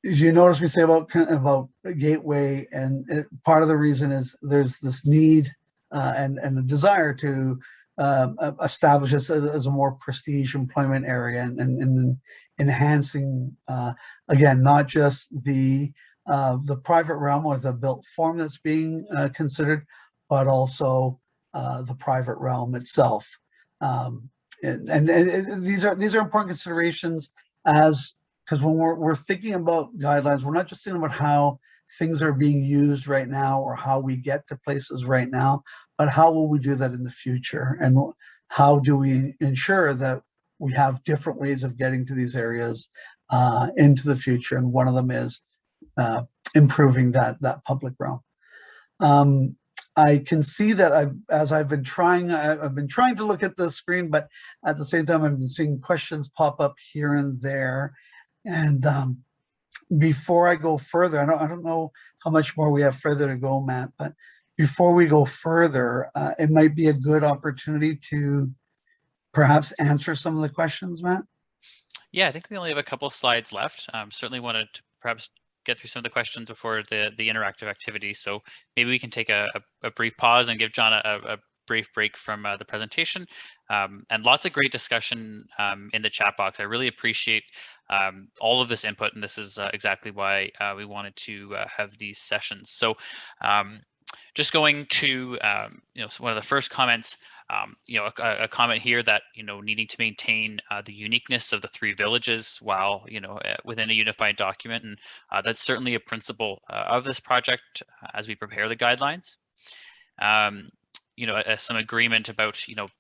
you notice me say about gateway, and part of the reason is there's this need and a desire to establish this as a more prestige employment area, and enhancing again, not just the private realm or the built form that's being considered, but also the private realm itself. And these are important considerations, because when we're thinking about guidelines, we're not just thinking about how things are being used right now or how we get to places right now, but how will we do that in the future, and how do we ensure that we have different ways of getting to these areas into the future. And one of them is improving that public realm. I can see that I've been trying to look at the screen, but at the same time I've been seeing questions pop up here and there. And before I go further, I don't know how much more we have further to go, Matt, but before we go further, it might be a good opportunity to perhaps answer some of the questions, Matt. Yeah, I think we only have a couple of slides left. Certainly wanted to perhaps get through some of the questions before the interactive activity. So maybe we can take a brief pause and give John a brief break from the presentation. And lots of great discussion in the chat box. I really appreciate all of this input, and this is exactly why we wanted to have these sessions. So just going to so one of the first comments, a comment here that needing to maintain the uniqueness of the three villages while within a unified document, and that's certainly a principle of this project as we prepare the guidelines. Some agreement about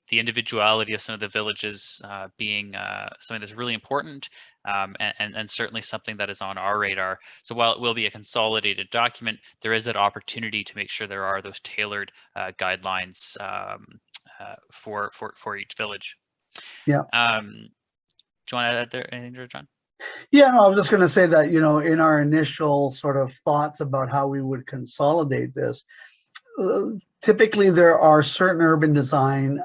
the individuality of some of the villages being something that's really important, and certainly something that is on our radar. So while it will be a consolidated document, there is that opportunity to make sure there are those tailored guidelines for each village. Yeah. Do you want to add there anything, John? Yeah, no, I was just going to say that in our initial sort of thoughts about how we would consolidate this, typically there are certain urban design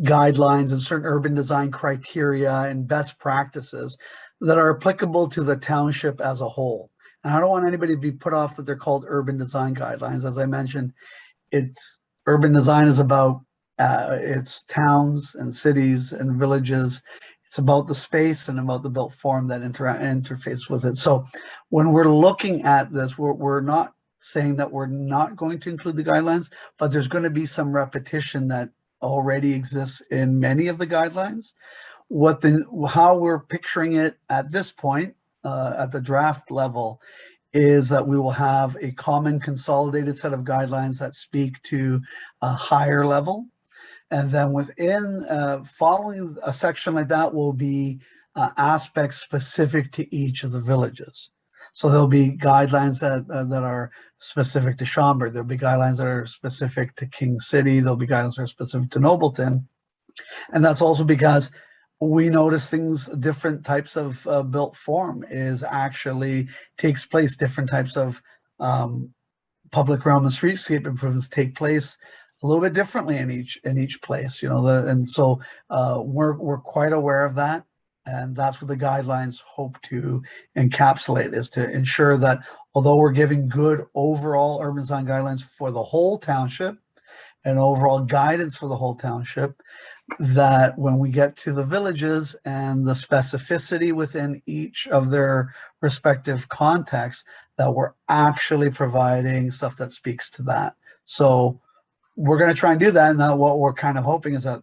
guidelines and certain urban design criteria and best practices that are applicable to the township as a whole. And I don't want anybody to be put off that they're called urban design guidelines. As I mentioned, urban design is about it's towns and cities and villages. It's about the space and about the built form that interface with it. So when we're looking at this, we're not saying that we're not going to include the guidelines, but there's going to be some repetition that already exists in many of the guidelines. How we're picturing it at this point, at the draft level, is that we will have a common consolidated set of guidelines that speak to a higher level. And then within following a section like that will be aspects specific to each of the villages. So there'll be guidelines that are specific to Schomberg. There'll be guidelines that are specific to King City. There'll be guidelines that are specific to Nobleton. And that's also because we notice things, different types of built form is actually takes place, different types of public realm and streetscape improvements take place a little bit differently in each place, you know, and so we're quite aware of that. And that's what the guidelines hope to encapsulate, is to ensure that although we're giving good overall urban design guidelines for the whole township and overall guidance for the whole township, that when we get to the villages and the specificity within each of their respective contexts, that we're actually providing stuff that speaks to that. So we're going to try and do that. And now what we're kind of hoping is that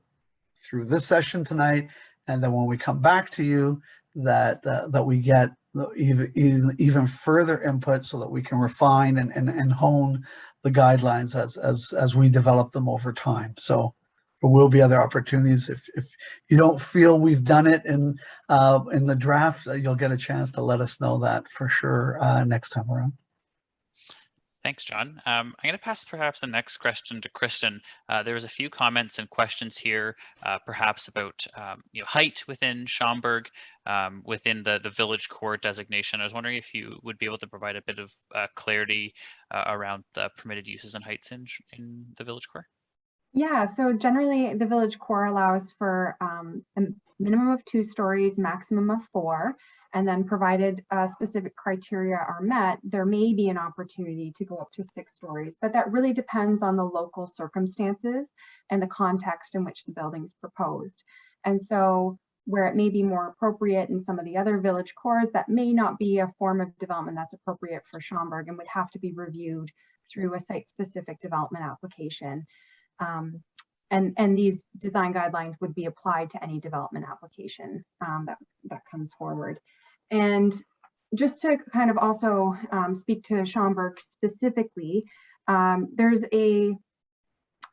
through this session tonight, and then when we come back to you, that that we get even further input so that we can refine and hone the guidelines as we develop them over time. So there will be other opportunities. If you don't feel we've done it in the draft, you'll get a chance to let us know that for sure next time around. Thanks, John. I'm going to pass perhaps the next question to Kristen. There was a few comments and questions here, perhaps about height within Schomberg, within the village core designation. I was wondering if you would be able to provide a bit of clarity around the permitted uses and heights in the village core. Yeah, so generally the village core allows for a minimum of 2 stories, maximum of 4. And then provided specific criteria are met, there may be an opportunity to go up to 6 stories, but that really depends on the local circumstances and the context in which the building is proposed. And so where it may be more appropriate in some of the other village cores, that may not be a form of development that's appropriate for Schomberg and would have to be reviewed through a site-specific development application. And these design guidelines would be applied to any development application that comes forward. And just to kind of also speak to Schomberg specifically, there's a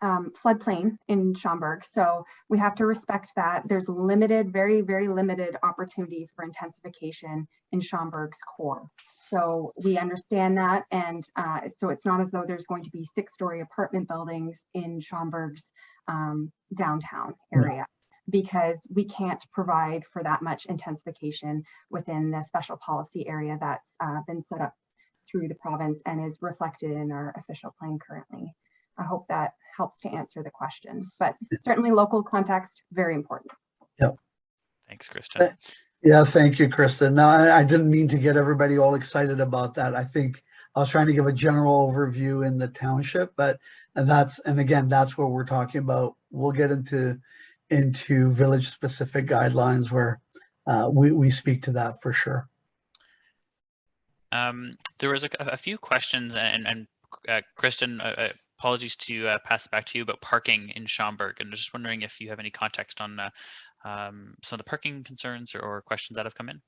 floodplain in Schomberg, so we have to respect that. There's limited, very, very limited opportunity for intensification in Schomberg's core. So we understand that, and so it's not as though there's going to be 6-story apartment buildings in Schomberg's downtown area, because we can't provide for that much intensification within the special policy area that's been set up through the province and is reflected in our official plan currently. I hope that helps to answer the question, but certainly local context, very important. Yep. Thanks, Kristen. Yeah, thank you, Kristen. No, I didn't mean to get everybody all excited about that. I think I was trying to give a general overview in the township, but and again, that's what we're talking about. We'll get into village specific guidelines where we speak to that for sure. There was a few questions, and Kristen, apologies to pass it back to you about parking in Schomberg, and just wondering if you have any context on some of the parking concerns or questions that have come in.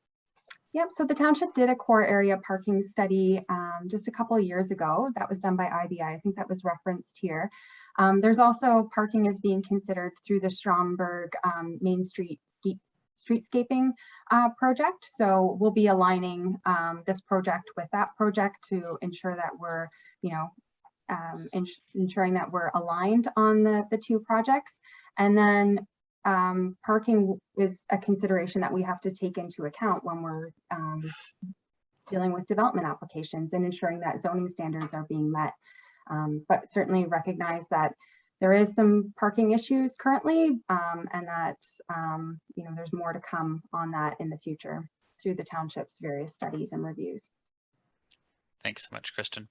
Yep, so the township did a core area parking study just a couple of years ago. That was done by IBI. I think that was referenced here. There's also parking is being considered through the Schomberg Main Street streetscaping project. So we'll be aligning this project with that project to ensure that we're, ensuring that we're aligned on the 2 projects. And then parking is a consideration that we have to take into account when we're dealing with development applications and ensuring that zoning standards are being met. But certainly recognize that there is some parking issues currently, and that there's more to come on that in the future through the township's various studies and reviews. Thanks so much, Kristen.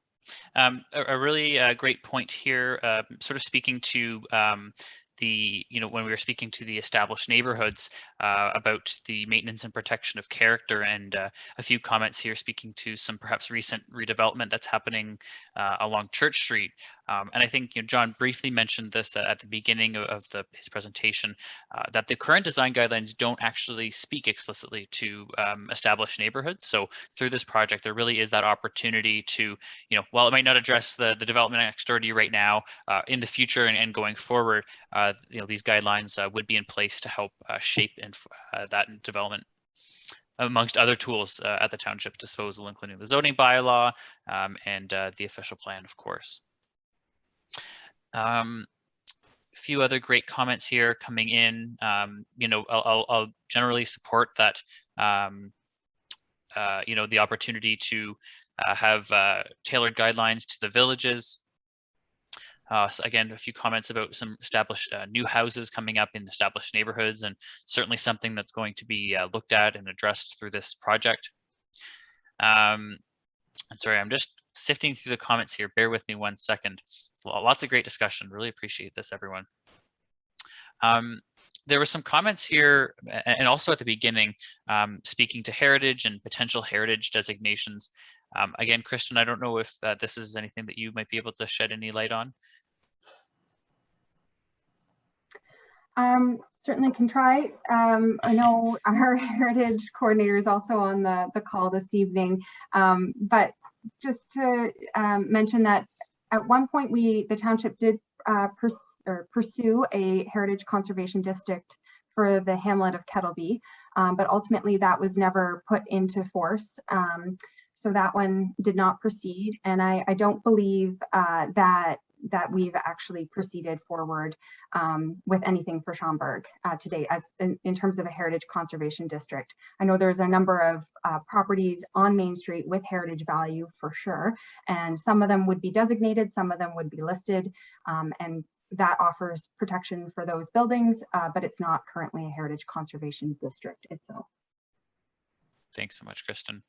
A really great point here, sort of speaking to when we were speaking to the established neighborhoods about the maintenance and protection of character, and a few comments here speaking to some perhaps recent redevelopment that's happening along Church Street. And I think John briefly mentioned this at the beginning of his presentation, that the current design guidelines don't actually speak explicitly to established neighborhoods. So through this project, there really is that opportunity to, while it might not address the development next door to you right now, in the future and going forward, these guidelines would be in place to help shape that development. amongst other tools at the township disposal, including the zoning bylaw and the official plan, of course. Few other great comments here coming in. You know, I'll generally support that. You know, the opportunity to have tailored guidelines to the villages. So again, a few comments about some established new houses coming up in established neighborhoods, and certainly something that's going to be looked at and addressed through this project. And sorry, I'm just sifting through the comments here. Bear with me 1 second. Lots of great discussion. Really appreciate this, everyone. There were some comments here, and also at the beginning, speaking to heritage and potential heritage designations. Again, Kristen, I don't know if this is anything that you might be able to shed any light on. Certainly can try. I know our heritage coordinator is also on the call this evening, but just to mention that at one point the township did pursue a heritage conservation district for the hamlet of Kettleby, but ultimately that was never put into force. So that one did not proceed, and I don't believe that we've actually proceeded forward with anything for Schomberg to date as in terms of a heritage conservation district. I know there's a number of properties on Main Street with heritage value for sure, and some of them would be designated, some of them would be listed, and that offers protection for those buildings, but it's not currently a heritage conservation district itself. Thanks so much, Kristen.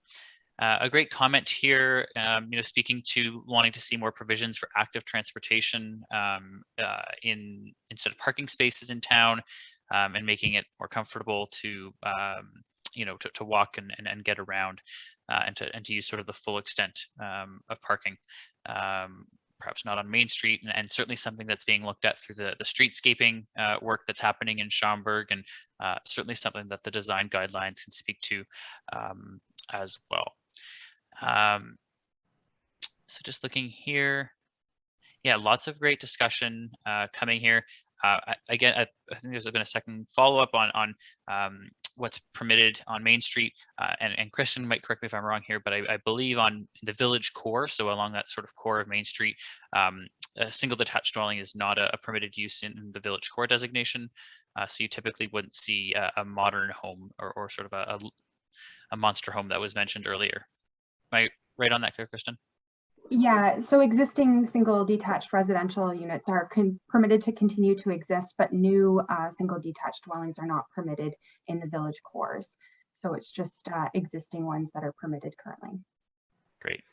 A great comment here, you know, speaking to wanting to see more provisions for active transportation instead of parking spaces in town, and making it more comfortable to, you know, to walk and get around, and to use sort of the full extent of parking. Perhaps not on Main Street, and certainly something that's being looked at through the streetscaping work that's happening in Schomberg, and certainly something that the design guidelines can speak to as well. So just looking here, yeah, lots of great discussion coming here. Again, I think there's been a second follow-up on what's permitted on Main Street, and Kristen might correct me if I'm wrong here, but I believe on the village core, so along that sort of core of Main Street, a single detached dwelling is not a permitted use in the village core designation. So you typically wouldn't see a modern home or sort of a monster home that was mentioned earlier. Am I right on that, Kristen? Yeah, so existing single detached residential units are permitted to continue to exist, but new single detached dwellings are not permitted in the village cores. So it's just existing ones that are permitted currently. Great.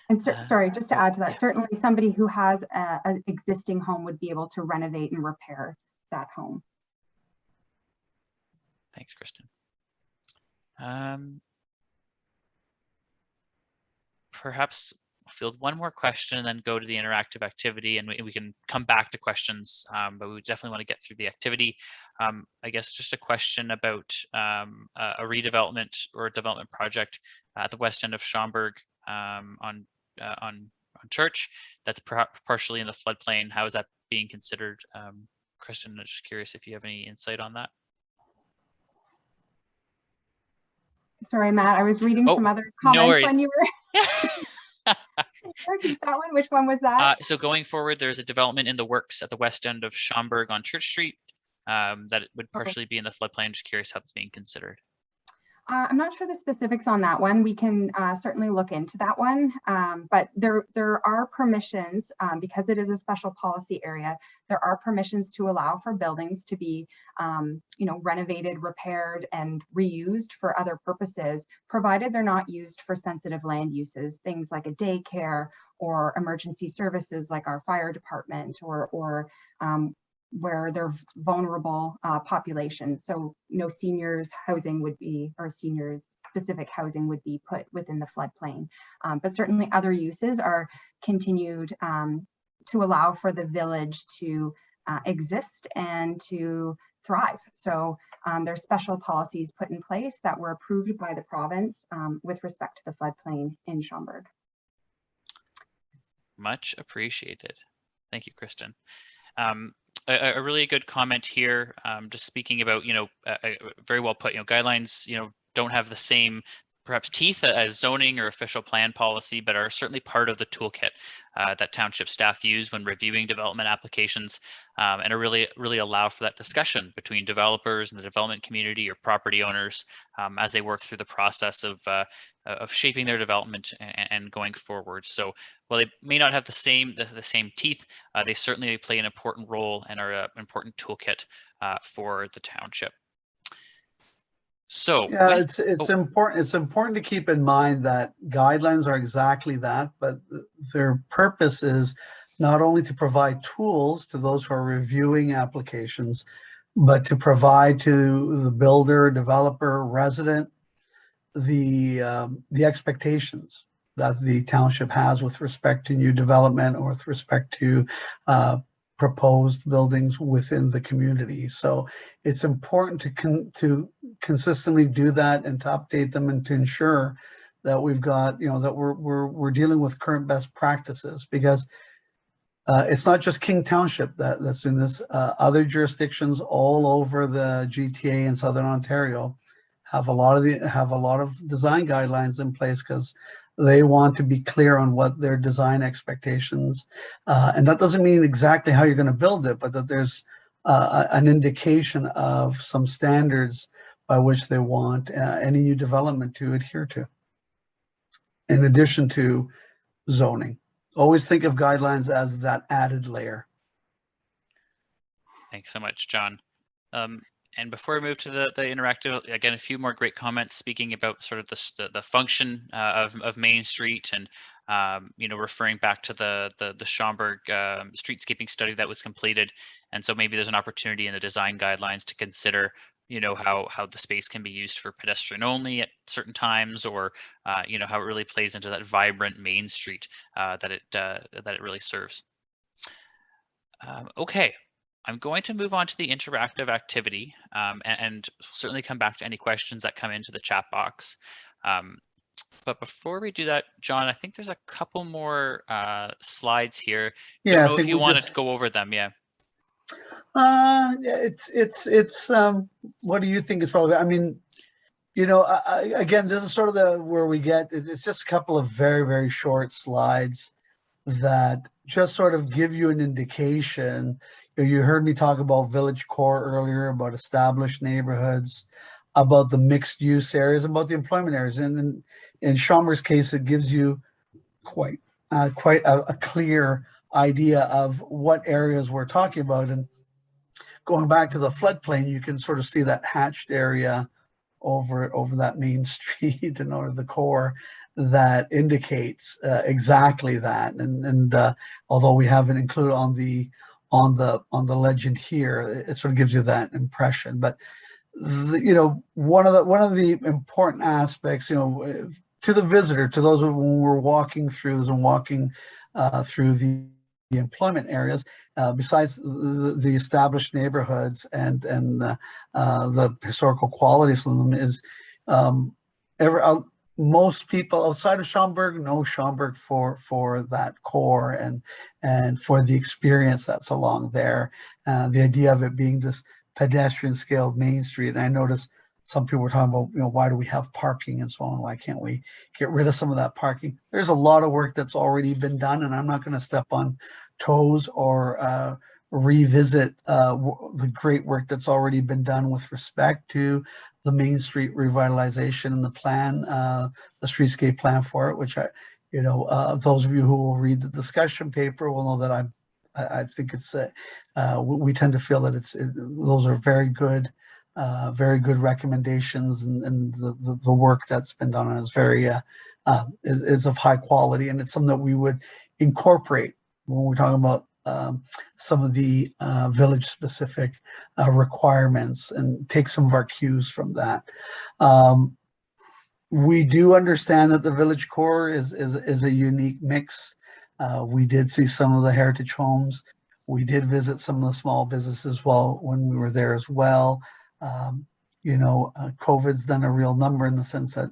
And sorry, just to add to that, certainly somebody who has an existing home would be able to renovate and repair that home. Thanks, Kristen. Perhaps field one more question and then go to the interactive activity, and we can come back to questions, but we definitely want to get through the activity. I guess just a question about a redevelopment or a development project at the west end of Schomberg on Church that's perhaps partially in the floodplain. How is that being considered? Kristen, I'm just curious if you have any insight on that. Sorry, Matt, I was reading some other comments no worries. when you were. Repeat that one. Which one was that? So going forward, there's a development in the works at the west end of Schomberg on Church Street that it would partially be in the floodplain. Just curious how it's being considered. I'm not sure the specifics on that one. We can certainly look into that one, but there are permissions because it is a special policy area. There are permissions to allow for buildings to be, you know, renovated, repaired, and reused for other purposes, provided they're not used for sensitive land uses, things like a daycare or emergency services like our fire department or where they're vulnerable populations. So no seniors housing would be, or seniors specific housing would be put within the floodplain. But certainly other uses are continued to allow for the village to exist and to thrive. So there's special policies put in place that were approved by the province with respect to the floodplain in Schomberg. Much appreciated. Thank you, Kristen. a really good comment here. Just speaking about, very well put. Guidelines, don't have the same perhaps teeth as zoning or official plan policy, but are certainly part of the toolkit that township staff use when reviewing development applications, and are really allow for that discussion between developers and the development community or property owners as they work through the process of shaping their development and going forward. So while they may not have the same teeth, they certainly play an important role and are an important toolkit for the township. So yeah, it's important. It's important to keep in mind that guidelines are exactly that, but their purpose is not only to provide tools to those who are reviewing applications, but to provide to the builder, developer, resident, the expectations that the township has with respect to new development or with respect to proposed buildings within the community. So it's important to consistently do that and to update them and to ensure that we've got, that we're dealing with current best practices, because it's not just King Township that's doing this. Other jurisdictions all over the GTA and Southern Ontario have a lot of design guidelines in place because they want to be clear on what their design expectations, and that doesn't mean exactly how you're going to build it, but that there's an indication of some standards by which they want any new development to adhere to, in addition to zoning. Always think of guidelines as that added layer. Thanks so much, John. And before we move to the interactive, again, a few more great comments speaking about sort of the function of Main Street, and referring back to the Schomberg streetscaping study that was completed. And so maybe there's an opportunity in the design guidelines to consider how the space can be used for pedestrian only at certain times, or how it really plays into that vibrant Main Street that it really serves. Okay. I'm going to move on to the interactive activity, and certainly come back to any questions that come into the chat box. But before we do that, John, I think there's a couple more slides here. Yeah, Don't know if you wanted to go over them. Yeah. It's what do you think is probably, I mean, again, this is sort of where we get, it's just a couple of very, very short slides that just sort of give you an indication. You heard me talk about village core earlier, about established neighborhoods, about the mixed use areas, about the employment areas. And in Schomberg's case, it gives you quite a clear idea of what areas we're talking about. And going back to the floodplain, you can sort of see that hatched area over that Main Street and over the core that indicates exactly that. And although we haven't included on the legend here, it sort of gives you that impression. But one of the important aspects, to the visitor, to those when we're walking through through the employment areas, besides the established neighborhoods and the historical qualities of them, is most people outside of Schomberg know Schomberg for that core and for the experience that's along there. The idea of it being this pedestrian scaled Main Street. And I noticed some people were talking about, why do we have parking and so on? Why can't we get rid of some of that parking? There's a lot of work that's already been done, and I'm not going to step on toes or revisit the great work that's already been done with respect to the Main Street revitalization and the plan, the streetscape plan for it, which those of you who will read the discussion paper will know that I think it's we tend to feel that those are very good recommendations, and the work that's been done is very is of high quality, and it's something that we would incorporate when we're talking about some of the village specific requirements, and take some of our cues from that. We do understand that the village core is a unique mix. We did see some of the heritage homes. We did visit some of the small businesses when we were there as well. COVID's done a real number in the sense that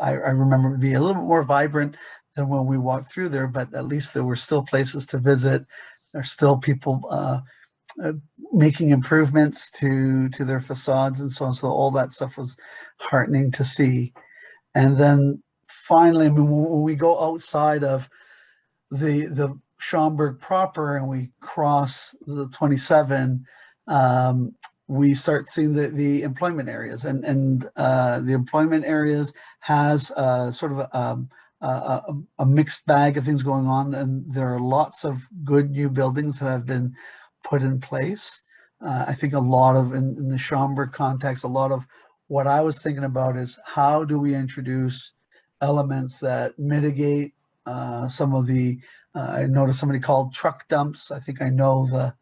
I remember it being a little bit more vibrant than when we walked through there, but at least there were still places to visit. There's still people making improvements to their facades and so on. So all that stuff was heartening to see. And then finally, I mean, when we go outside of the Schomberg proper and we cross the 27, we start seeing the employment areas, and the employment areas has sort of a mixed bag of things going on, and there are lots of good new buildings that have been put in place. I think a lot of, in the Schomberg context, a lot of what I was thinking about is how do we introduce elements that mitigate some of the, I noticed somebody called truck dumps. I think I know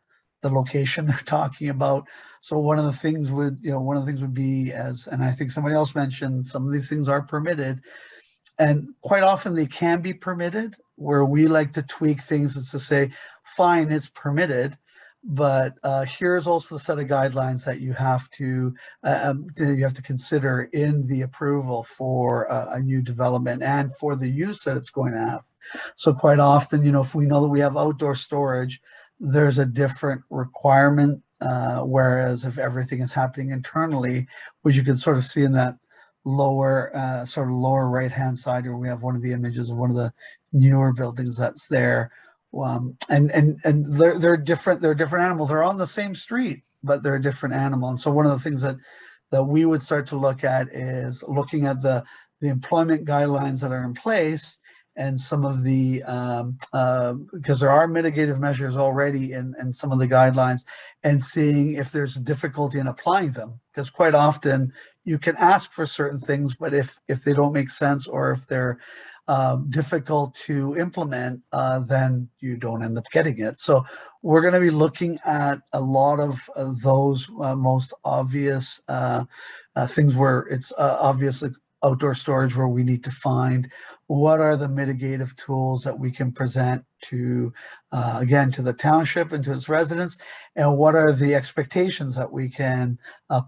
the location they're talking about. So one of the things would, one of the things would be, as, and I think somebody else mentioned, some of these things are permitted, and quite often they can be permitted. Where we like to tweak things is to say, fine, it's permitted, but here's also the set of guidelines that you have to consider in the approval for a new development and for the use that it's going to have. So quite often, if we know that we have outdoor storage, there's a different requirement, whereas if everything is happening internally, which you can sort of see in that lower right hand side, where we have one of the images of one of the newer buildings that's there. And they're different animals. They're on the same street, but they're a different animal. And so one of the things that we would start to look at is looking at the employment guidelines that are in place, and some of the, because there are mitigative measures already in some of the guidelines, and seeing if there's difficulty in applying them. Because quite often you can ask for certain things, but if they don't make sense, or if they're difficult to implement, then you don't end up getting it. So we're going to be looking at a lot of those most obvious things where it's obviously outdoor storage, where we need to find what are the mitigative tools that we can present to, again, to the township and to its residents, and what are the expectations that we can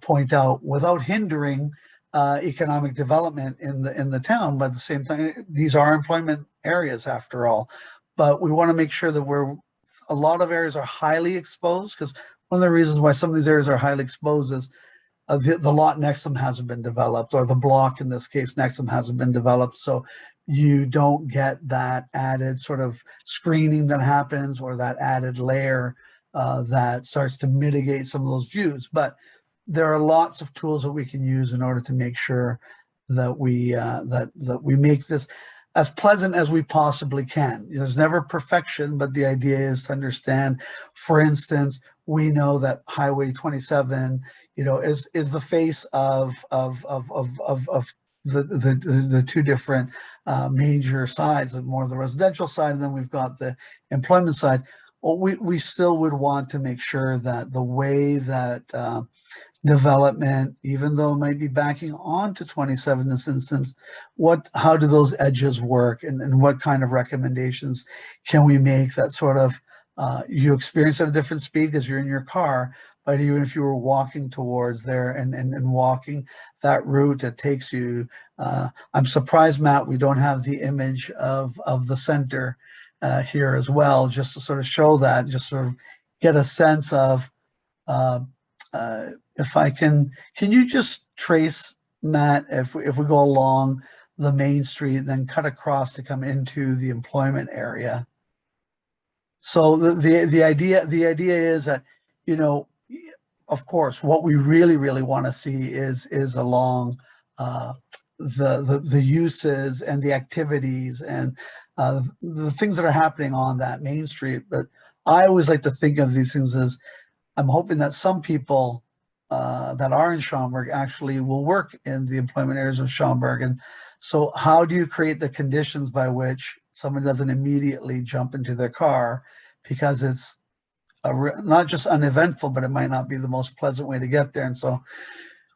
point out without hindering economic development in the town. But at the same time, these are employment areas after all. But we want to make sure that a lot of areas are highly exposed, because one of the reasons why some of these areas are highly exposed is the lot next to them hasn't been developed, or the block in this case next to them hasn't been developed. So you don't get that added sort of screening that happens, or that added layer that starts to mitigate some of those views. But there are lots of tools that we can use in order to make sure that we make this as pleasant as we possibly can. There's never perfection, but the idea is to understand. For instance, we know that Highway 27, is the face of the two different major sides, more of the residential side, and then we've got the employment side. Well, we still would want to make sure that the way that development, even though it might be backing onto 27 in this instance, how do those edges work, and what kind of recommendations can we make that sort of you experience at a different speed because you're in your car, but even if you were walking towards there and walking that route that takes you, I'm surprised, Matt, we don't have the image of the center here as well, just to sort of show that, just sort of get a sense of, if I can you just trace, Matt, if we go along the main street, then cut across to come into the employment area. So the idea is that, of course, what we really want to see is along the uses and the activities and the things that are happening on that main street. But I always like to think of these things as, I'm hoping that some people that are in Schomberg actually will work in the employment areas of Schomberg. And so how do you create the conditions by which someone doesn't immediately jump into their car, because it's not just uneventful, but it might not be the most pleasant way to get there. And so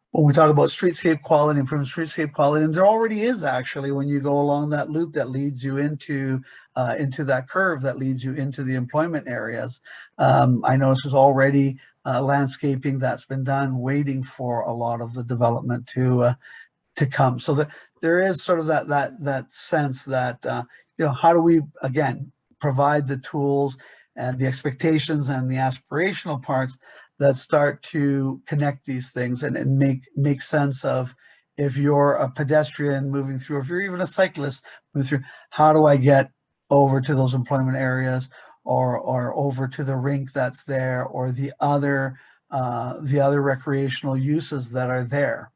when we talk about streetscape quality, improving streetscape quality, and there already is actually, when you go along that loop that leads you into that curve that leads you into the employment areas. I notice there's already landscaping that's been done, waiting for a lot of the development to come. So that there is sort of that sense that how do we again provide the tools and the expectations and the aspirational parts that start to connect these things and make sense of, if you're a pedestrian moving through, if you're even a cyclist moving through, how do I get over to those employment areas, or over to the rink that's there, or the other recreational uses that are there.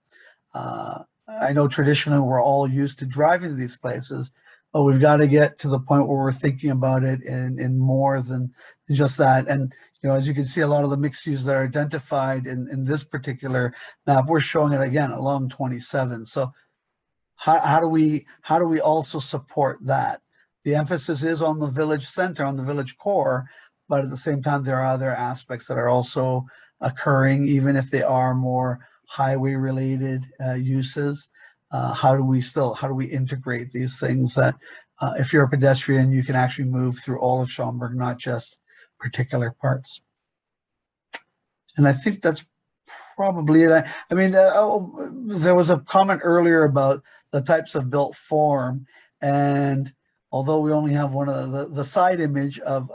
I know traditionally we're all used to driving to these places, but we've got to get to the point where we're thinking about it in more than just that. And as you can see, a lot of the mixed use that are identified in this particular map, we're showing it again along 27. So how do we also support that? The emphasis is on the village center, on the village core, but at the same time, there are other aspects that are also occurring, even if they are more highway related uses. How do we integrate these things that if you're a pedestrian, you can actually move through all of Schomberg, not just particular parts. And I think that's probably it. I mean, there was a comment earlier about the types of built form, and although we only have one of the side image of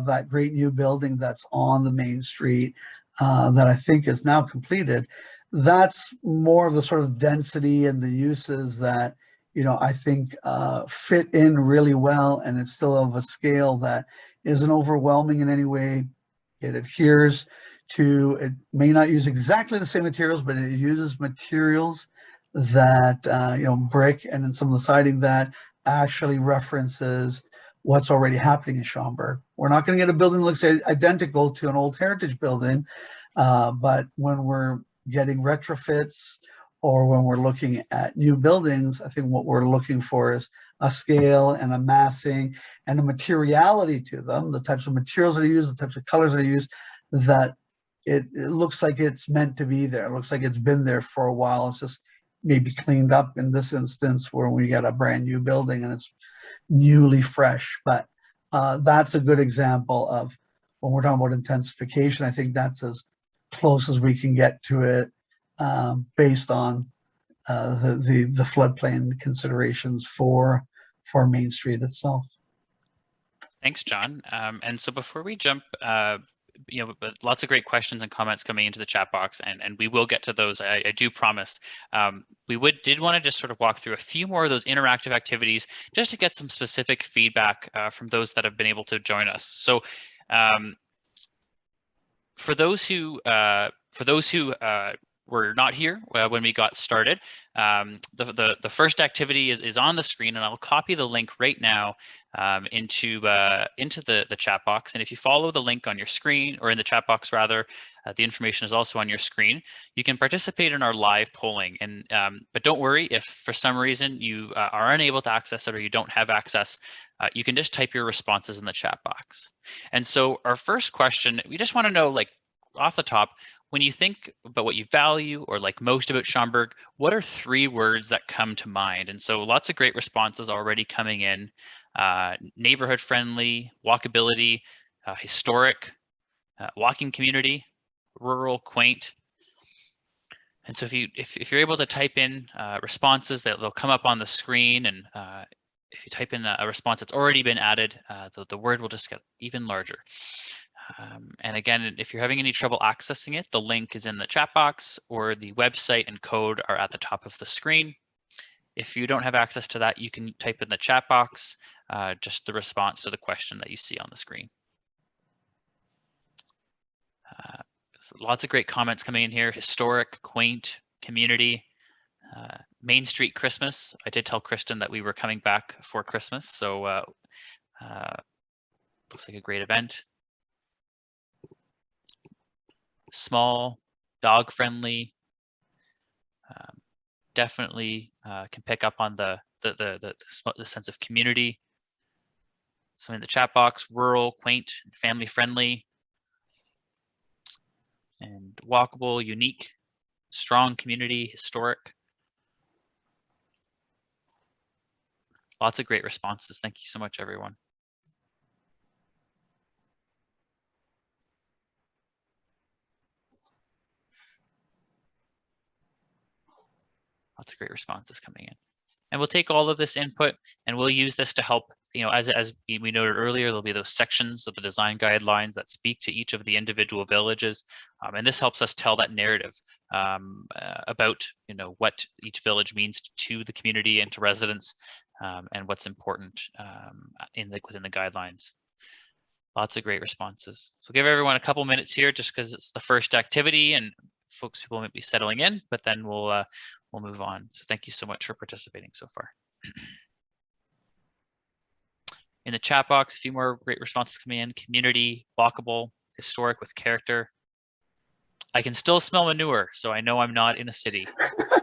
that great new building that's on the main street that I think is now completed, that's more of the sort of density and the uses that I think fit in really well, and it's still of a scale that isn't overwhelming in any way. It adheres to, it may not use exactly the same materials, but it uses materials that brick, and then some of the siding that actually references what's already happening in Schomberg. We're not going to get a building that looks identical to an old heritage building, but when we're getting retrofits or when we're looking at new buildings, I think what we're looking for is a scale and a massing and a materiality to them, the types of materials that are used, the types of colors that are used, that it looks like it's meant to be there. It looks like it's been there for a while. It's just maybe cleaned up in this instance where we got a brand new building and it's newly fresh. But that's a good example of when we're talking about intensification. I think that's as close as we can get to it based on the floodplain considerations for Main Street itself. Thanks, John. And so before we jump, lots of great questions and comments coming into the chat box, and we will get to those. I do promise. We did want to just sort of walk through a few more of those interactive activities just to get some specific feedback from those that have been able to join us. So for those who were not here when we got started, the first activity is on the screen, and I'll copy the link right now into the chat box. And if you follow the link on your screen, or in the chat box rather, the information is also on your screen. You can participate in our live polling, and but don't worry if for some reason you are unable to access it or you don't have access. You can just type your responses in the chat box. And so our first question, we just want to know, like off the top, when you think about what you value or like most about Schomberg, what are 3 words that come to mind? And so lots of great responses already coming in. Neighborhood friendly, walkability, historic, walking community, rural, quaint. And so if you're able to type in responses, they'll come up on the screen, and if you type in a response that's already been added, the word will just get even larger. And again, if you're having any trouble accessing it, the link is in the chat box, or the website and code are at the top of the screen. If you don't have access to that, you can type in the chat box just the response to the question that you see on the screen. So lots of great comments coming in here. Historic, quaint, community, Main Street Christmas. I did tell Kristen that we were coming back for Christmas, so looks like a great event. Small, dog friendly, definitely can pick up on the sense of community. So in the chat box, rural, quaint, family friendly, and walkable, unique, strong community, historic. Lots of great responses. Thank you so much, everyone. Lots of great responses coming in. And we'll take all of this input and we'll use this to help as we noted earlier, there'll be those sections of the design guidelines that speak to each of the individual villages, and this helps us tell that narrative about what each village means to the community and to residents, and what's important within the guidelines. Lots of great responses. So give everyone a couple minutes here, just because it's the first activity and people might be settling in, but then we'll move on. So thank you so much for participating so far. In the chat box, a few more great responses coming in. Community, walkable, historic with character. I can still smell manure, so I know I'm not in a city. I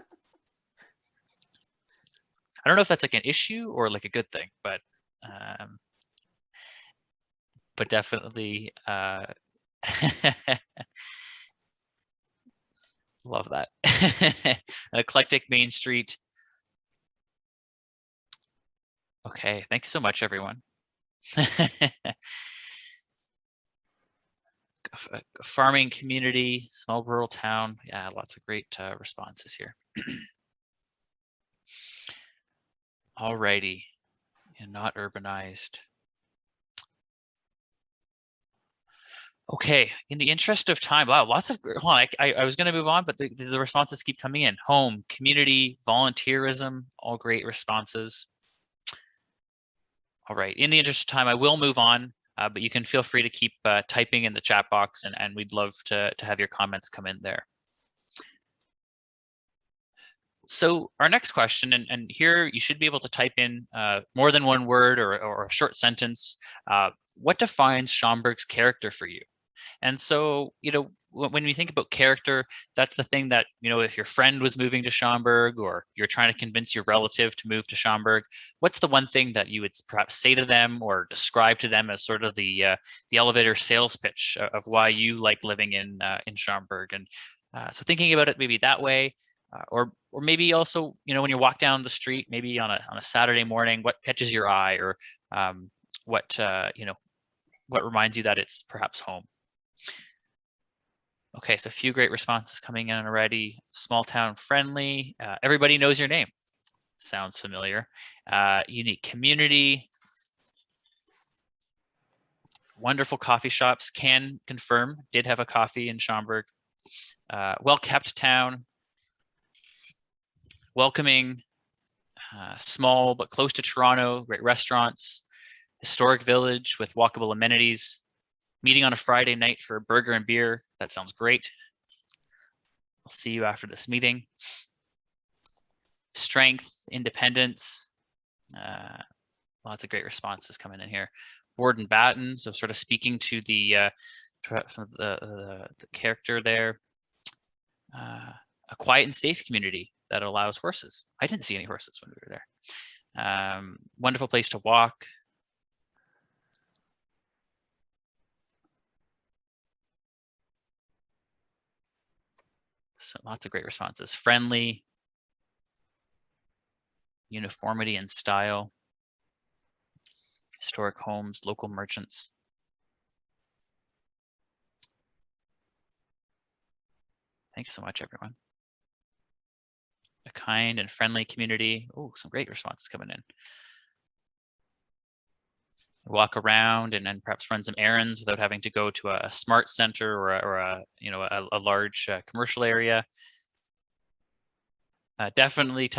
don't know if that's like an issue or like a good thing, but definitely love that. An eclectic Main Street. Okay, thank you so much, everyone. Farming community, small rural town. Yeah, lots of great responses here. Alrighty, and not urbanized. Okay, in the interest of time, wow, lots of, hold on, I was going to move on, but the responses keep coming in. Home, community, volunteerism, all great responses. All right, in the interest of time, I will move on, but you can feel free to keep typing in the chat box, and we'd love to have your comments come in there. So our next question, and here you should be able to type in more than one word or a short sentence. What defines Schomberg's character for you? And so, when we think about character, that's the thing that, if your friend was moving to Schomberg or you're trying to convince your relative to move to Schomberg, what's the one thing that you would perhaps say to them or describe to them as sort of the elevator sales pitch of why you like living in Schomberg? And so thinking about it maybe that way, or maybe also, when you walk down the street, maybe on a Saturday morning, what catches your eye, or what reminds you that it's perhaps home? Okay, so a few great responses coming in already. Small town friendly. Everybody knows your name. Sounds familiar. Unique community. Wonderful coffee shops. Can confirm, did have a coffee in Schomberg. Well-kept town. Welcoming. Small but close to Toronto. Great restaurants. Historic village with walkable amenities. Meeting on a Friday night for a burger and beer. That sounds great. I'll see you after this meeting. Strength, independence. Lots of great responses coming in here. Board and batten, so sort of speaking to the character there. A quiet and safe community that allows horses. I didn't see any horses when we were there. Wonderful place to walk. So lots of great responses. Friendly, uniformity and style, historic homes, local merchants. Thanks so much, everyone. A kind and friendly community. Oh, some great responses coming in. Walk around and perhaps run some errands without having to go to a smart center or a large commercial area. Definitely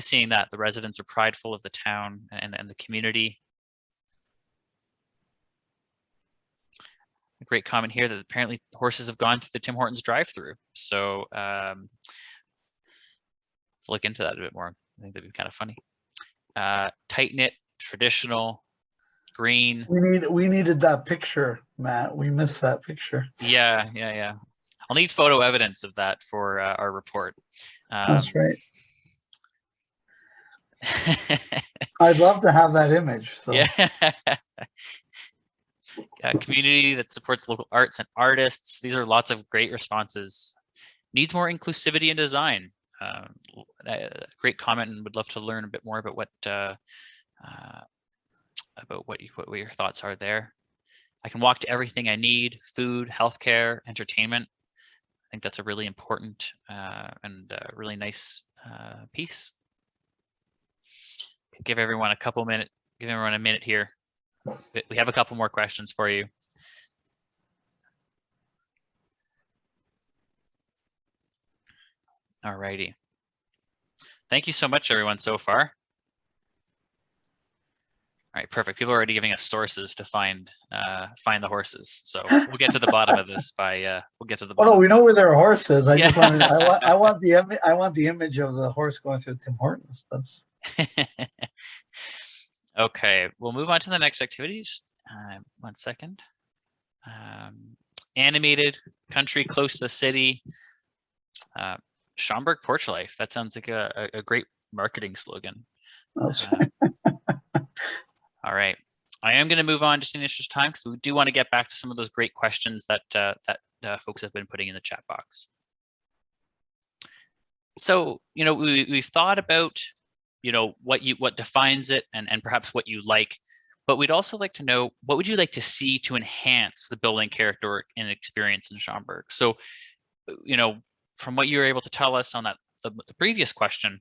seeing that the residents are prideful of the town and the community. A great comment here that apparently horses have gone through the Tim Hortons drive-through. So let's look into that a bit more. I think that'd be kind of funny. Tight-knit, traditional, green. We needed that picture, Matt. We missed that picture. Yeah. I'll need photo evidence of that for our report. That's right. I'd love to have that image. So. Yeah. Community that supports local arts and artists. These are lots of great responses. Needs more inclusivity in design. Great comment, and would love to learn a bit more about what your thoughts are there. I can walk to everything I need: food, healthcare, entertainment. I think that's a really important and really nice piece. Give everyone a couple minutes Give everyone a minute here. We have a couple more questions for you. All righty. Thank you so much, everyone, so far. All right, perfect. People are already giving us sources to find the horses. So we'll get to the bottom of this we'll get to the Oh bottom. no, we of know where this. there are horses. I Yeah. just wanted, I want the image of the horse going through Tim Hortons. That's Okay, we'll move on to the next activities. 1 second. Animated country close to the city. Schomberg Porch Life. That sounds like a great marketing slogan. that's All right. I am going to move on just in the interest of time because we do want to get back to some of those great questions that folks have been putting in the chat box. So, we've thought about, what defines it and perhaps what you like, but we'd also like to know, what would you like to see to enhance the building character and experience in Schomberg? So, from what you were able to tell us on the previous question,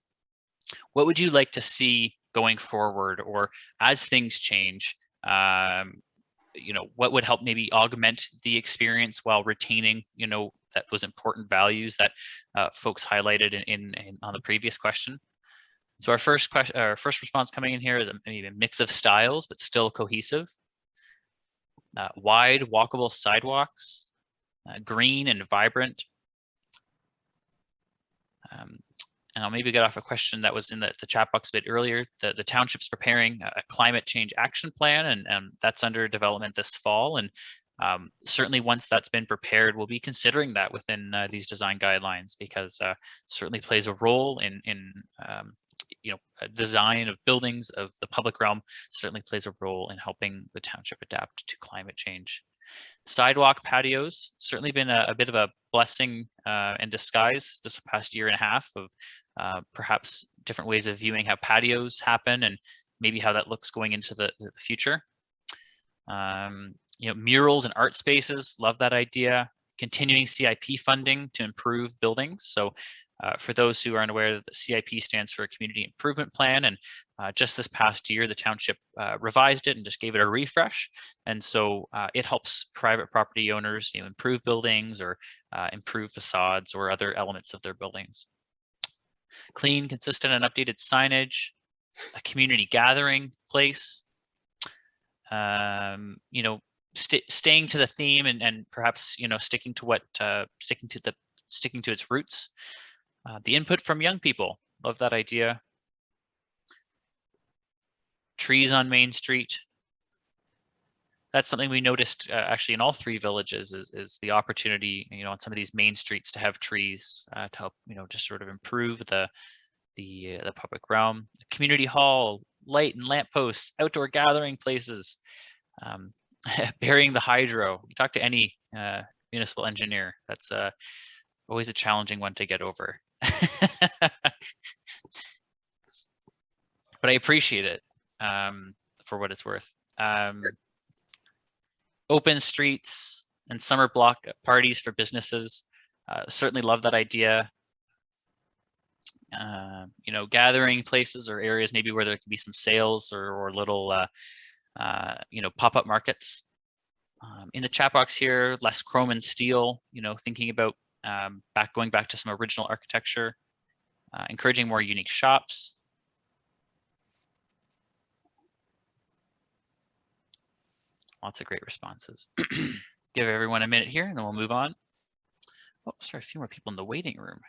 what would you like to see going forward, or as things change? What would help maybe augment the experience while retaining, those important values that folks highlighted in on the previous question. So our first response coming in here is maybe a mix of styles, but still cohesive. Wide walkable sidewalks, green and vibrant. And I'll maybe get off a question that was in the chat box a bit earlier. The township's preparing a climate change action plan, and that's under development this fall. And certainly once that's been prepared, we'll be considering that within these design guidelines, because certainly plays a role in design of buildings of the public realm, certainly plays a role in helping the township adapt to climate change. Sidewalk patios, certainly been a bit of a blessing in disguise this past year and a half of perhaps different ways of viewing how patios happen and maybe how that looks going into the future. Murals and art spaces, love that idea. Continuing CIP funding to improve buildings. So for those who are unaware, the CIP stands for Community Improvement Plan, and just this past year, the township revised it and just gave it a refresh. And so it helps private property owners improve buildings or improve facades or other elements of their buildings. Clean, consistent, and updated signage, a community gathering place, staying to the theme and perhaps sticking to its roots. The input from young people, love that idea. Trees on Main Street. That's something we noticed actually in all three villages is the opportunity, on some of these main streets to have trees to help, just sort of improve the public realm. Community hall, light and lampposts, outdoor gathering places, burying the hydro. You talk to any municipal engineer, that's always a challenging one to get over. But I appreciate it for what it's worth. Open streets and summer block parties for businesses. Certainly love that idea. Gathering places or areas maybe where there can be some sales or little, pop-up markets. In the chat box here, less chrome and steel, thinking about going back to some original architecture, encouraging more unique shops. Lots of great responses. Give everyone a minute here and then we'll move on. Oh, sorry, a few more people in the waiting room.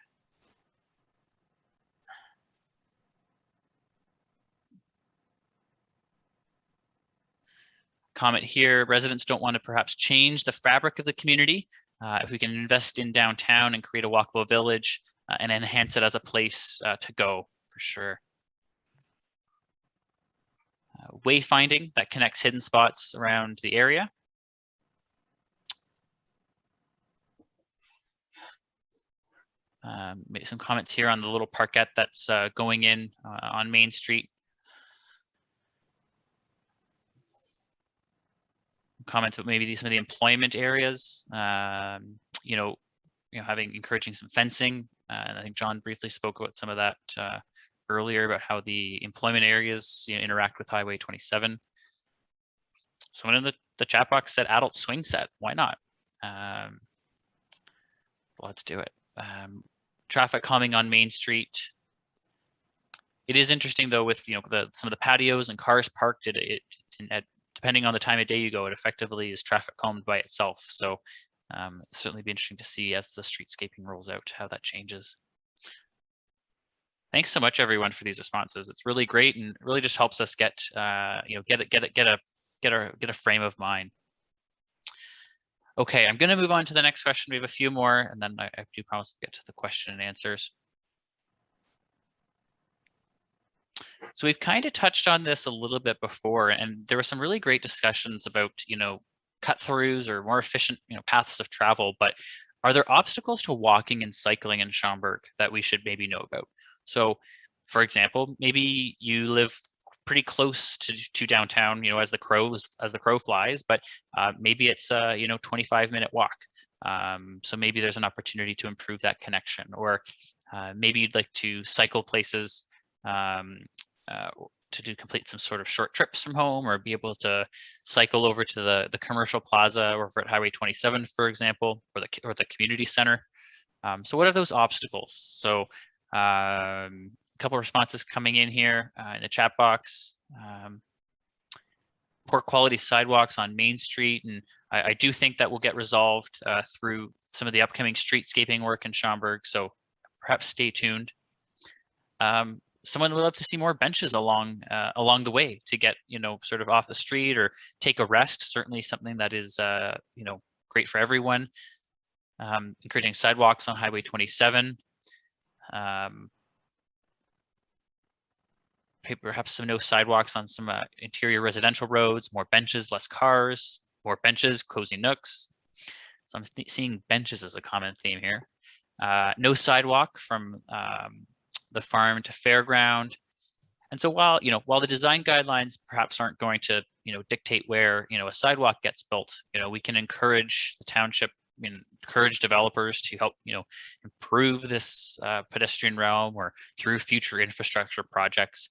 Comment here, residents don't want to perhaps change the fabric of the community. If we can invest in downtown and create a walkable village and enhance it as a place to go, for sure. Wayfinding that connects hidden spots around the area. Maybe some comments here on the little parkette that's going in on Main Street. Comments about maybe some of the employment areas, encouraging some fencing. And I think John briefly spoke about some of that earlier about how the employment areas interact with Highway 27. Someone in the chat box said adult swing set. Why not? Let's do it. Traffic calming on Main Street. It is interesting though with some of the patios and cars parked. Depending on the time of day you go, it effectively is traffic calmed by itself. So certainly be interesting to see as the streetscaping rolls out how that changes. Thanks so much everyone for these responses. It's really great and really just helps us get a frame of mind. Okay, I'm going to move on to the next question. We have a few more, and then I do promise to get to the question and answers. So we've kind of touched on this a little bit before, and there were some really great discussions about, cut-throughs or more efficient, paths of travel. But are there obstacles to walking and cycling in Schomberg that we should maybe know about? So, for example, maybe you live pretty close to downtown, as the crow flies, but maybe it's a 25-minute walk. So maybe there's an opportunity to improve that connection, or maybe you'd like to cycle places to complete some sort of short trips from home, or be able to cycle over to the commercial plaza over at Highway 27, for example, or the community center. So what are those obstacles? So a couple of responses coming in here in the chat box. Poor quality sidewalks on Main Street, and I do think that will get resolved through some of the upcoming streetscaping work in Schomberg, so perhaps stay tuned. Someone would love to see more benches along the way to get sort of off the street or take a rest. Certainly something that is great for everyone. Encouraging sidewalks on Highway 27. Perhaps some no sidewalks on some interior residential roads, more benches, less cars, more benches, cozy nooks. So I'm seeing benches as a common theme here. No sidewalk from the farm to fairground. And so while the design guidelines perhaps aren't going to dictate where a sidewalk gets built, we can encourage the township, encourage developers to help improve this pedestrian realm, or through future infrastructure projects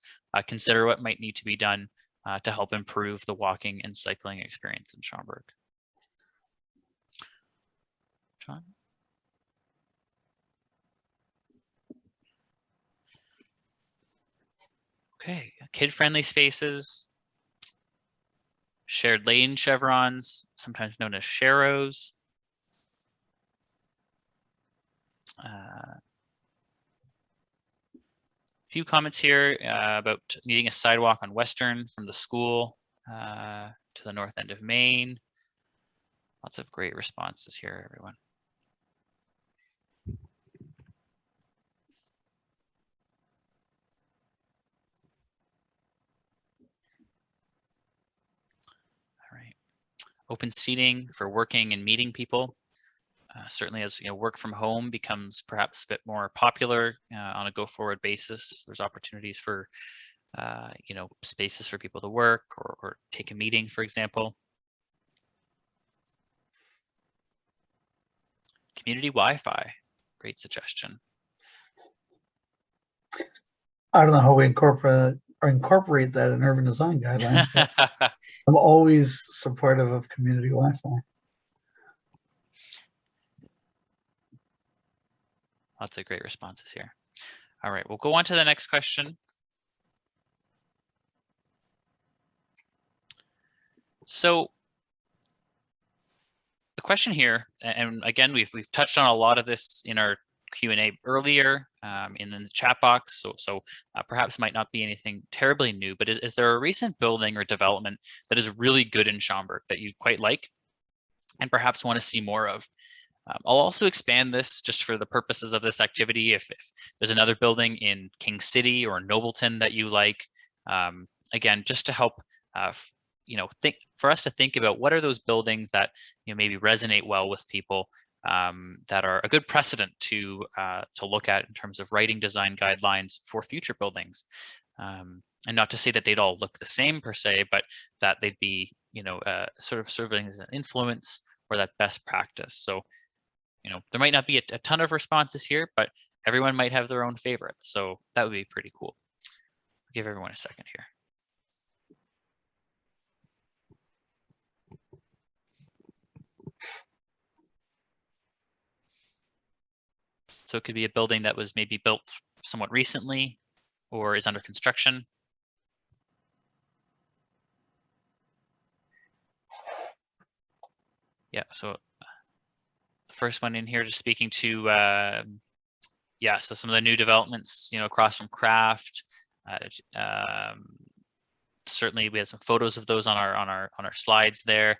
consider what might need to be done to help improve the walking and cycling experience in Schomberg. John? Okay, kid-friendly spaces, shared lane chevrons, sometimes known as sharrows. Few comments here about needing a sidewalk on Western from the school to the north end of Maine. Lots of great responses here, everyone. All right. Open seating for working and meeting people. Certainly as work from home becomes perhaps a bit more popular on a go-forward basis, there's opportunities for spaces for people to work or take a meeting, for example. Community Wi-Fi, great suggestion. I don't know how we incorporate that in urban design guidelines. I'm always supportive of community Wi-Fi. Lots of great responses here. All right, we'll go on to the next question. So the question here, and again, we've touched on a lot of this in our Q&A earlier in the chat box, so perhaps might not be anything terribly new, but is there a recent building or development that is really good in Schomberg that you quite like and perhaps want to see more of? I'll also expand this just for the purposes of this activity. If there's another building in King City or Nobleton that you like, again, just to help, for us to think about what are those buildings that maybe resonate well with people, that are a good precedent to look at in terms of writing design guidelines for future buildings. And not to say that they'd all look the same per se, but that they'd be, sort of serving as an influence or that best practice. So, there might not be a ton of responses here, but everyone might have their own favorites. So that would be pretty cool. give everyone a second here. So it could be a building that was maybe built somewhat recently or is under construction. Yeah, so the first one in here just speaking to, yeah, so some of the new developments, you know, across from Craft. Certainly we had some photos of those on our slides there.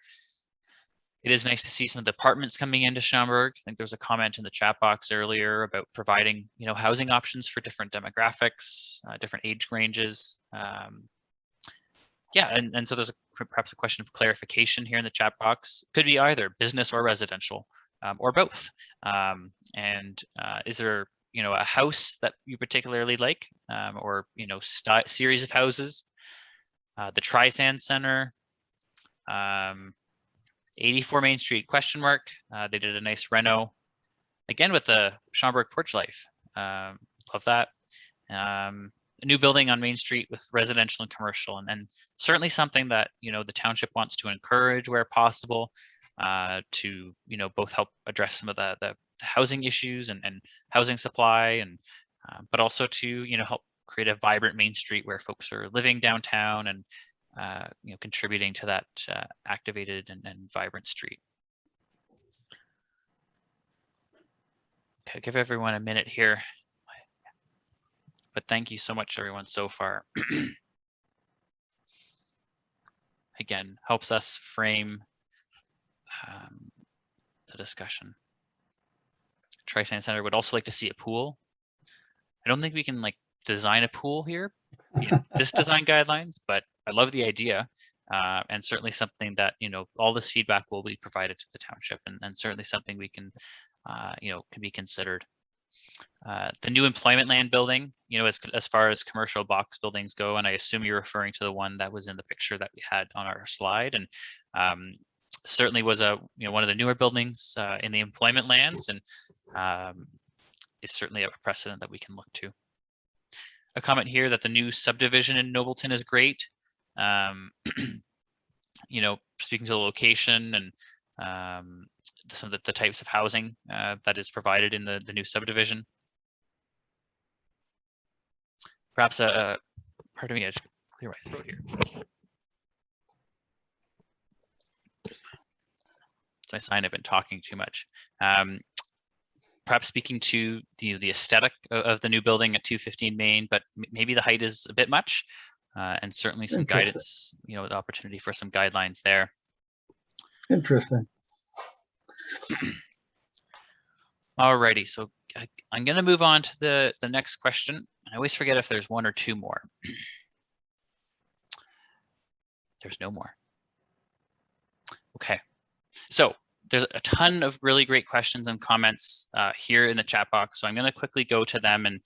It is nice to see some of the apartments coming into Schomberg. I think there was a comment in the chat box earlier about providing, you know, housing options for different demographics, different age ranges. Yeah, and so there's perhaps a question of clarification here in the chat box. Could be either business or residential, or both. Is there, you know, a house that you particularly like, or, you know, series of houses? The Tri-Sand Center, 84 Main Street, question mark. They did a nice reno, again with the Schomberg porch life. Love that. A new building on Main Street with residential and commercial, and certainly something that, you know, the township wants to encourage where possible, to, you know, both help address some of the housing issues and housing supply, and but also to, you know, help create a vibrant Main Street where folks are living downtown and you know, contributing to that activated and vibrant street. Okay, give everyone a minute here. But thank you so much, everyone, so far. Again, helps us frame the discussion. Tri-Sand Center would also like to see a pool. I don't think we can like design a pool here in this design guidelines, but I love the idea, and certainly something that, you know, all this feedback will be provided to the township, and certainly something we can, you know, can be considered. The new employment land building, you know, as far as commercial box buildings go, and I assume you're referring to the one that was in the picture that we had on our slide, and certainly was a, you know, one of the newer buildings in the employment lands, and is certainly a precedent that we can look to. A comment here that the new subdivision in Nobleton is great. You know, speaking to the location and some of the types of housing that is provided in the new subdivision. Perhaps pardon me, I just clear my throat here. It's my sign I've been talking too much. Perhaps speaking to the aesthetic of the new building at 215 Main, but maybe the height is a bit much, and certainly some guidance, you know, the opportunity for some guidelines there. Interesting. Alrighty, so I'm going to move on to the next question. I always forget if there's one or two more. There's no more. Okay, so there's a ton of really great questions and comments here in the chat box. So I'm going to quickly go to them, and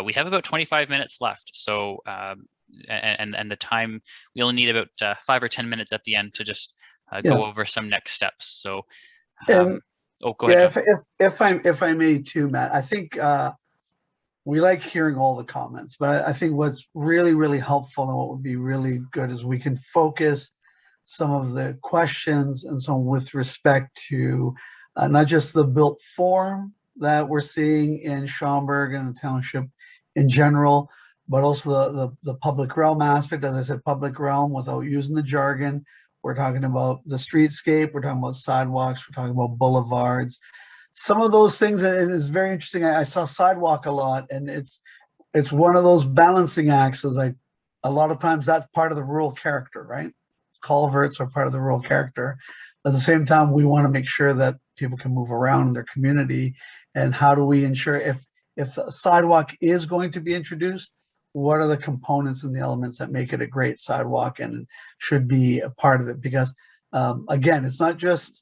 we have about 25 minutes left. So and the time, we only need about 5 or 10 minutes at the end to just go over some next steps. So oh, go ahead. If I may too, Matt, I think we like hearing all the comments, but I think what's really, really helpful and what would be really good is we can focus some of the questions and so with respect to not just the built form that we're seeing in Schomberg and the township in general, but also the public realm aspect. As I said, public realm without using the jargon. We're talking about the streetscape, we're talking about sidewalks, we're talking about boulevards. Some of those things, and it's very interesting. I saw sidewalk a lot, and it's one of those balancing acts. Is like a lot of times that's part of the rural character, right? Culverts are part of the rural character. At the same time, we want to make sure that people can move around in their community. And how do we ensure if the sidewalk is going to be introduced, what are the components and the elements that make it a great sidewalk and should be a part of it? Because again, it's not just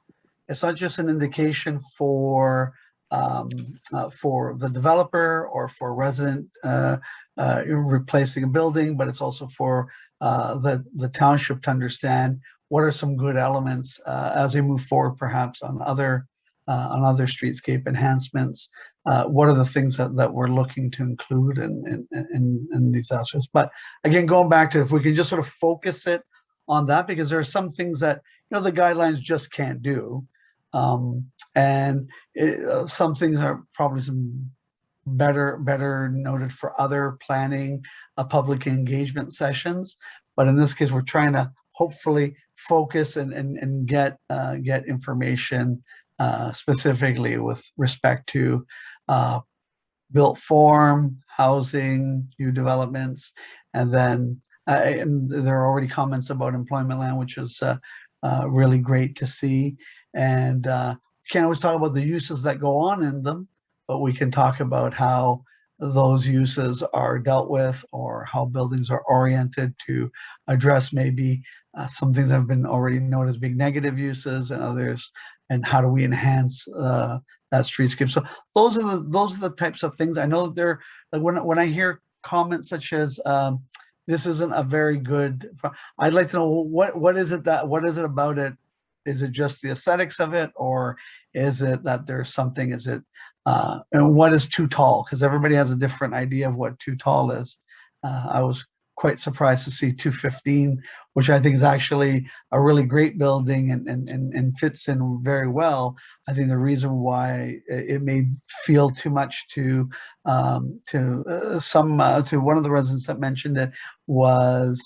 an indication for the developer or for a resident replacing a building, but it's also for the township to understand what are some good elements as they move forward, perhaps on other streetscape enhancements. what are the things that we're looking to include in these aspects. But again, going back to if we can just sort of focus it on that, because there are some things that, the guidelines just can't do. And some things are probably some better noted for other planning, public engagement sessions. But in this case, we're trying to hopefully focus and get information specifically with respect to built form, housing, new developments, and then and there are already comments about employment land, which is really great to see. And can't always talk about the uses that go on in them, but we can talk about how those uses are dealt with, or how buildings are oriented to address maybe some things that have been already known as being negative uses, and others, and how do we enhance that streetscape. So those are the types of things. I know that they're, like, when I hear comments such as this isn't a very good, I'd like to know what is it about it? Is it just the aesthetics of it, or is it that there's something? Is it and what is too tall? Because everybody has a different idea of what too tall is. I was quite surprised to see 215, which I think is actually a really great building and fits in very well. I think the reason why it may feel too much to one of the residents that mentioned it was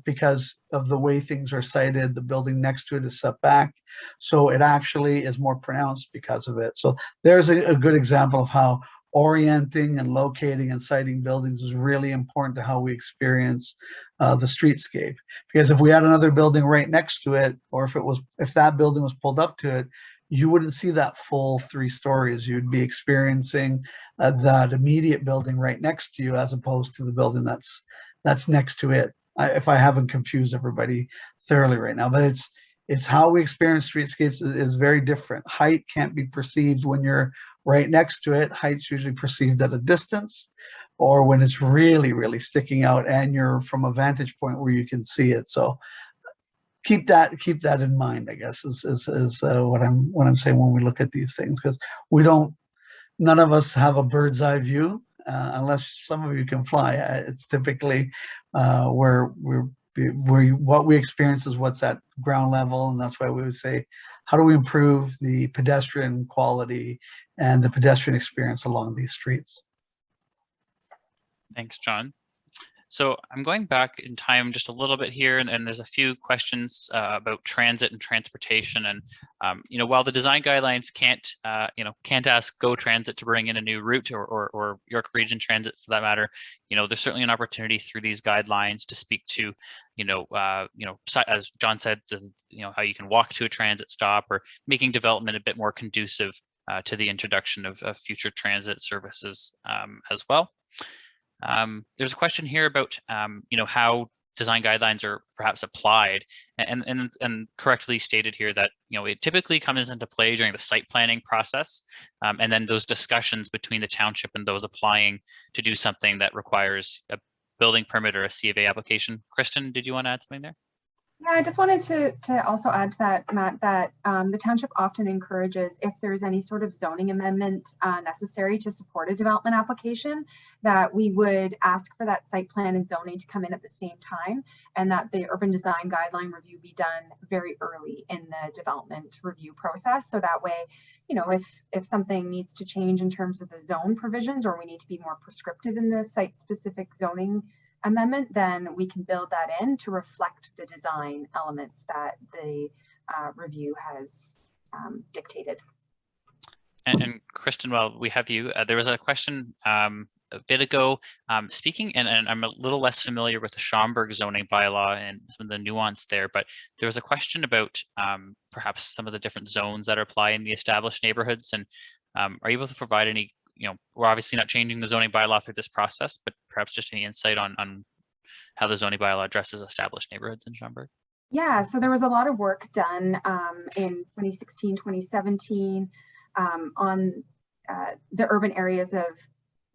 because of the way things are sited. The building next to it is set back, so it actually is more pronounced because of it. So there's a good example of how orienting and locating and siting buildings is really important to how we experience the streetscape. Because if we had another building right next to it, or if that building was pulled up to it, you wouldn't see that full 3 stories. You'd be experiencing that immediate building right next to you, as opposed to the building that's next to it. If I haven't confused everybody thoroughly right now, but it's how we experience streetscapes is very different. Height can't be perceived when you're right next to it. Height's usually perceived at a distance, or when it's really, really sticking out and you're from a vantage point where you can see it. So keep that in mind, I guess, is what I'm saying when we look at these things, because none of us have a bird's eye view, unless some of you can fly. It's typically where what we experience is what's at ground level, and that's why we would say, how do we improve the pedestrian quality and the pedestrian experience along these streets? Thanks, John. So I'm going back in time just a little bit here, and there's a few questions about transit and transportation. And while the design guidelines can't ask GO Transit to bring in a new route, or York Region Transit for that matter, there's certainly an opportunity through these guidelines to speak to, as John said, how you can walk to a transit stop, or making development a bit more conducive to the introduction of future transit services as well. There's a question here about how design guidelines are perhaps applied, and correctly stated here that it typically comes into play during the site planning process, and then those discussions between the township and those applying to do something that requires a building permit or a C of A application. Kristen, did you want to add something there? Yeah, I just wanted to also add to that, Matt, that the township often encourages, if there's any sort of zoning amendment necessary to support a development application, that we would ask for that site plan and zoning to come in at the same time, and that the urban design guideline review be done very early in the development review process. So that way, if something needs to change in terms of the zone provisions, or we need to be more prescriptive in the site-specific zoning amendment, then we can build that in to reflect the design elements that the review has dictated. And Kristen, while we have you, there was a question a bit ago speaking, and I'm a little less familiar with the Schomberg zoning bylaw and some of the nuance there, but there was a question about perhaps some of the different zones that apply in the established neighborhoods. And are you able to provide any, we're obviously not changing the zoning bylaw through this process, but perhaps just any insight on how the zoning bylaw addresses established neighborhoods in Schomberg? Yeah, so there was a lot of work done in 2016, 2017 on the urban areas of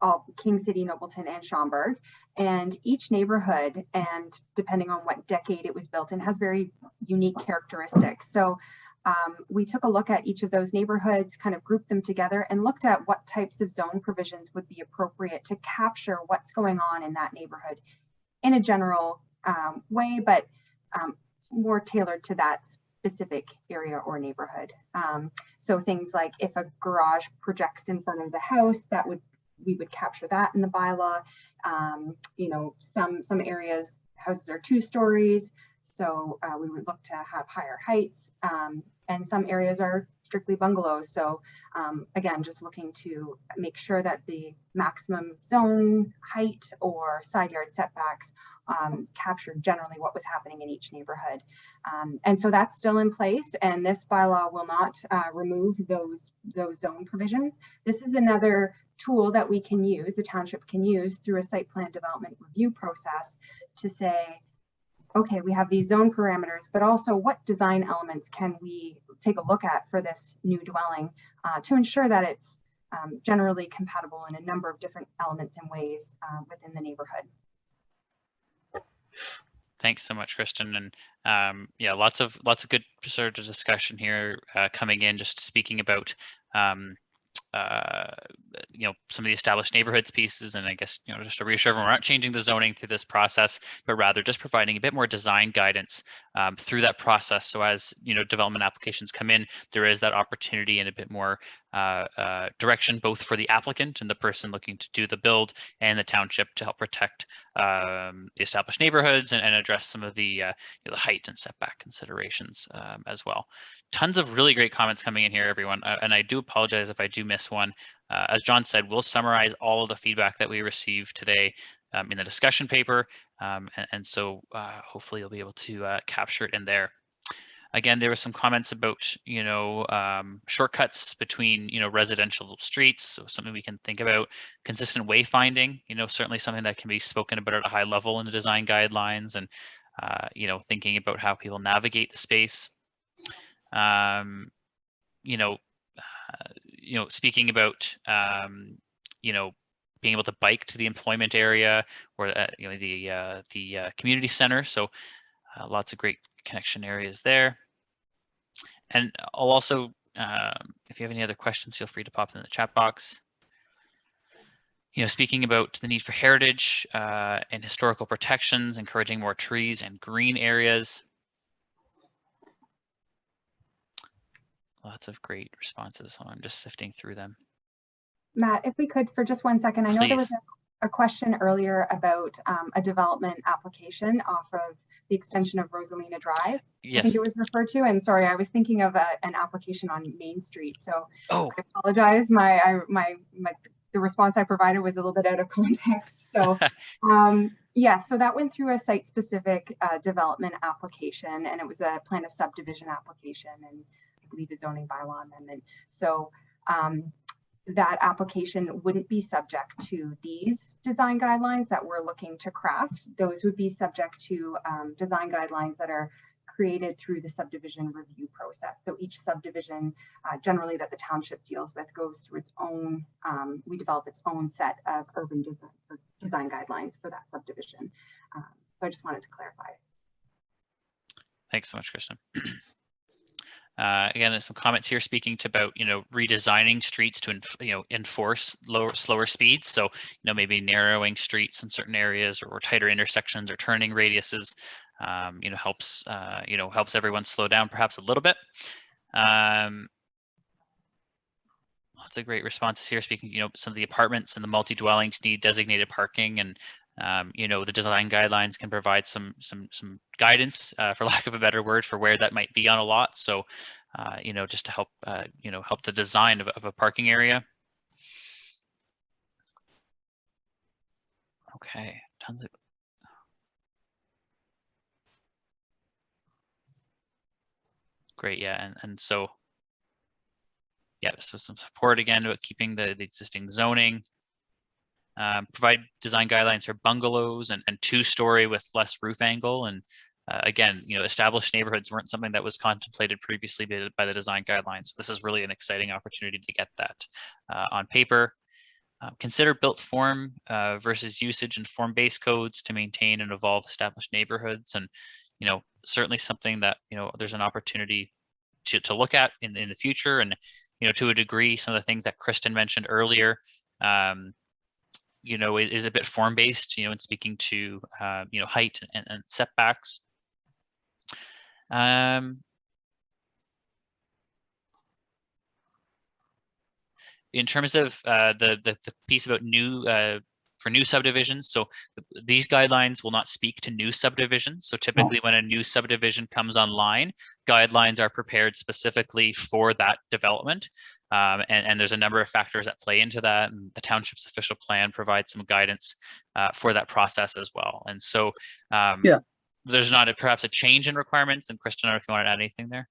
all King City, Nobleton, and Schomberg. And each neighborhood, and depending on what decade it was built in, has very unique characteristics. So we took a look at each of those neighborhoods, kind of grouped them together and looked at what types of zone provisions would be appropriate to capture what's going on in that neighborhood in a general way, but more tailored to that specific area or neighborhood. So things like if a garage projects in front of the house, we would capture that in the bylaw. You know, some areas houses are 2 stories, so we would look to have higher heights, and some areas are strictly bungalows. So again, just looking to make sure that the maximum zone height or side yard setbacks captured generally what was happening in each neighborhood. And so that's still in place, and this bylaw will not remove those zone provisions. This is another tool that we can use, the township can use through a site plan development review process to say, okay, we have these zone parameters, but also what design elements can we take a look at for this new dwelling to ensure that it's generally compatible in a number of different elements and ways within the neighborhood. Thanks so much, Kristen. And yeah, lots of good sort of discussion here coming in, just speaking about you know, some of the established neighborhoods pieces, and I guess, you know, just to reassure everyone, we're not changing the zoning through this process, but rather just providing a bit more design guidance through that process. So as, you know, development applications come in, there is that opportunity and a bit more direction, both for the applicant and the person looking to do the build, and the township to help protect the established neighborhoods and address some of the, you know, the height and setback considerations as well. Tons of really great comments coming in here, everyone. And I do apologize if I do miss one. As John said, we'll summarize all of the feedback that we received today in the discussion paper. And so hopefully you'll be able to capture it in there. Again, there were some comments about, you know, shortcuts between, you know, residential streets. So something we can think about. Consistent wayfinding, you know, certainly something that can be spoken about at a high level in the design guidelines, and, you know, thinking about how people navigate the space. You know, speaking about, you know, being able to bike to the employment area or, you know, the community center. So lots of great connection areas there. And I'll also, if you have any other questions, feel free to pop them in the chat box. You know, speaking about the need for heritage and historical protections, encouraging more trees and green areas. Lots of great responses. So I'm just sifting through them. Matt, if we could for just 1 second, I know there was Please. a question earlier about a development application off of the extension of Rosalina Drive. Yes. I think it was referred to, and sorry, I was thinking of an application on Main Street. So Oh, I apologize. The response I provided was a little bit out of context. So yeah, so that went through a site-specific development application, and it was a plan of subdivision application and I believe a zoning bylaw amendment. So that application wouldn't be subject to these design guidelines that we're looking to craft. Those would be subject to design guidelines that are created through the subdivision review process. So each subdivision generally that the township deals with goes through its own, we develop its own set of urban design guidelines for that subdivision. So I just wanted to clarify. thanks so much, Kristen. Again, there's some comments here speaking to about, you know, redesigning streets to, you know, enforce slower speeds. So, you know, maybe narrowing streets in certain areas or tighter intersections or turning radiuses, you know, helps everyone slow down perhaps a little bit. Lots of great responses here speaking, you know, some of the apartments and the multi-dwellings need designated parking, and you know, the design guidelines can provide some guidance, for lack of a better word, for where that might be on a lot. So, you know, just to help, you know, help the design of a parking area. Okay, tons of. Great, yeah, and so, yeah, so some support again about keeping the existing zoning. Provide design guidelines for bungalows and 2-story with less roof angle. And again, you know, established neighborhoods weren't something that was contemplated previously by the design guidelines. So this is really an exciting opportunity to get that on paper. Consider built form versus usage and form-based codes to maintain and evolve established neighborhoods. And, you know, certainly something that, you know, there's an opportunity to look at in the future. And, to a degree, some of the things that Kristen mentioned earlier, is a bit form-based, in speaking to, height and setbacks. In terms of the piece about for new subdivisions, so these guidelines will not speak to new subdivisions. So typically when a new subdivision comes online, guidelines are prepared specifically for that development. And there's a number of factors that play into that. And the township's official plan provides some guidance for that process as well. And so there's not perhaps a change in requirements. And Kristen, I don't know if you want to add anything there.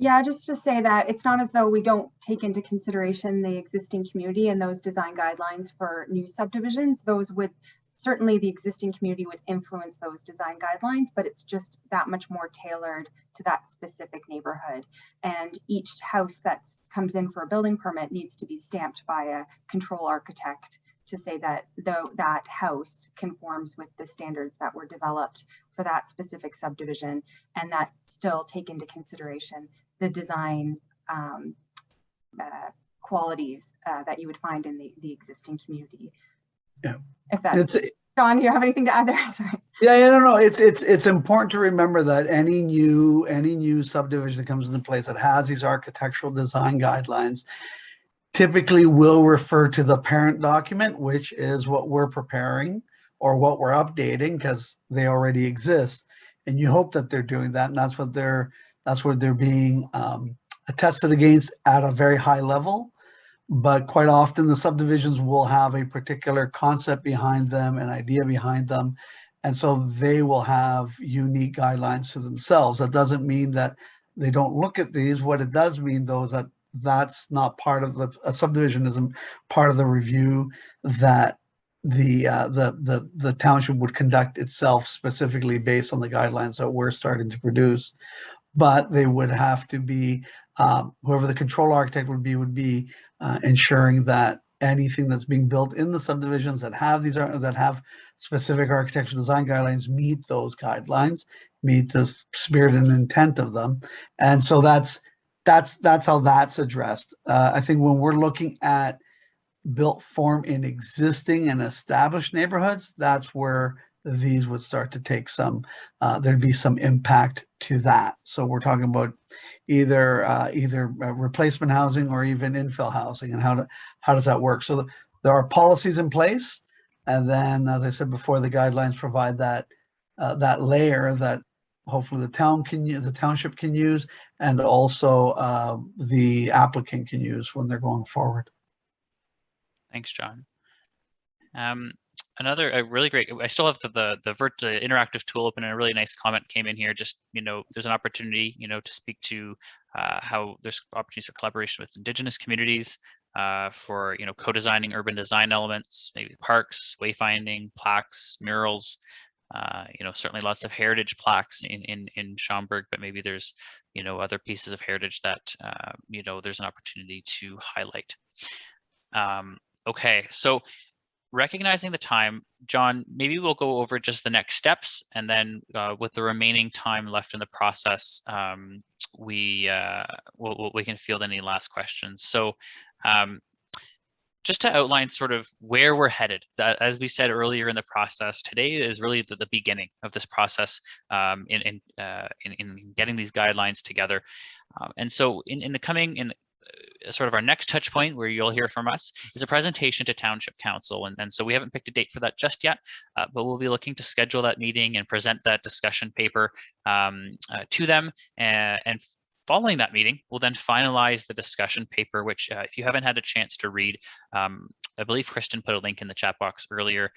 Yeah, just to say that it's not as though we don't take into consideration the existing community and those design guidelines for new subdivisions. Those would certainly, the existing community would influence those design guidelines, but it's just that much more tailored to that specific neighborhood. And each house that comes in for a building permit needs to be stamped by a control architect to say that that house conforms with the standards that were developed for that specific subdivision, and that still take into consideration the design qualities that you would find in the existing community. Yeah. If that's, John, do you have anything to add there? Sorry. Yeah, no. It's important to remember that any new subdivision that comes into place that has these architectural design guidelines typically will refer to the parent document, which is what we're preparing or what we're updating, because they already exist. And you hope that they're doing that, and that's what they're being attested against at a very high level. But quite often the subdivisions will have a particular concept behind them, an idea behind them, and so they will have unique guidelines to themselves. That doesn't mean that they don't look at these. What it does mean, though, is that that's not part of a subdivision isn't part of the review that the township would conduct itself, specifically based on the guidelines that we're starting to produce. But they would have to be, whoever the control architect would be ensuring that anything that's being built in the subdivisions that have specific architectural design guidelines meet those guidelines, meet the spirit and intent of them. And so that's how that's addressed. I think when we're looking at built form in existing and established neighborhoods, that's where these would start to take some, there'd be some impact to that. So we're talking about either replacement housing or even infill housing, and how does that work? So there are policies in place, and then, as I said before, the guidelines provide that layer that hopefully the township can use, and also the applicant can use when they're going forward. Thanks, John. Another really great, I still have the interactive tool open, and a really nice comment came in here. Just, there's an opportunity, to speak to how there's opportunities for collaboration with Indigenous communities for, co-designing urban design elements, maybe parks, wayfinding, plaques, murals, certainly lots of heritage plaques in Schomberg, but maybe there's, other pieces of heritage that, there's an opportunity to highlight. Okay, so recognizing the time, John, maybe we'll go over just the next steps, and then with the remaining time left in the process, we can field any last questions. So just to outline sort of where we're headed, as we said earlier in the process, today is really the beginning of this process in getting these guidelines together. And so in the coming, sort of our next touch point where you'll hear from us is a presentation to Township Council. And so we haven't picked a date for that just yet, but we'll be looking to schedule that meeting and present that discussion paper to them. And following that meeting, we'll then finalize the discussion paper, which if you haven't had a chance to read, I believe Kristen put a link in the chat box earlier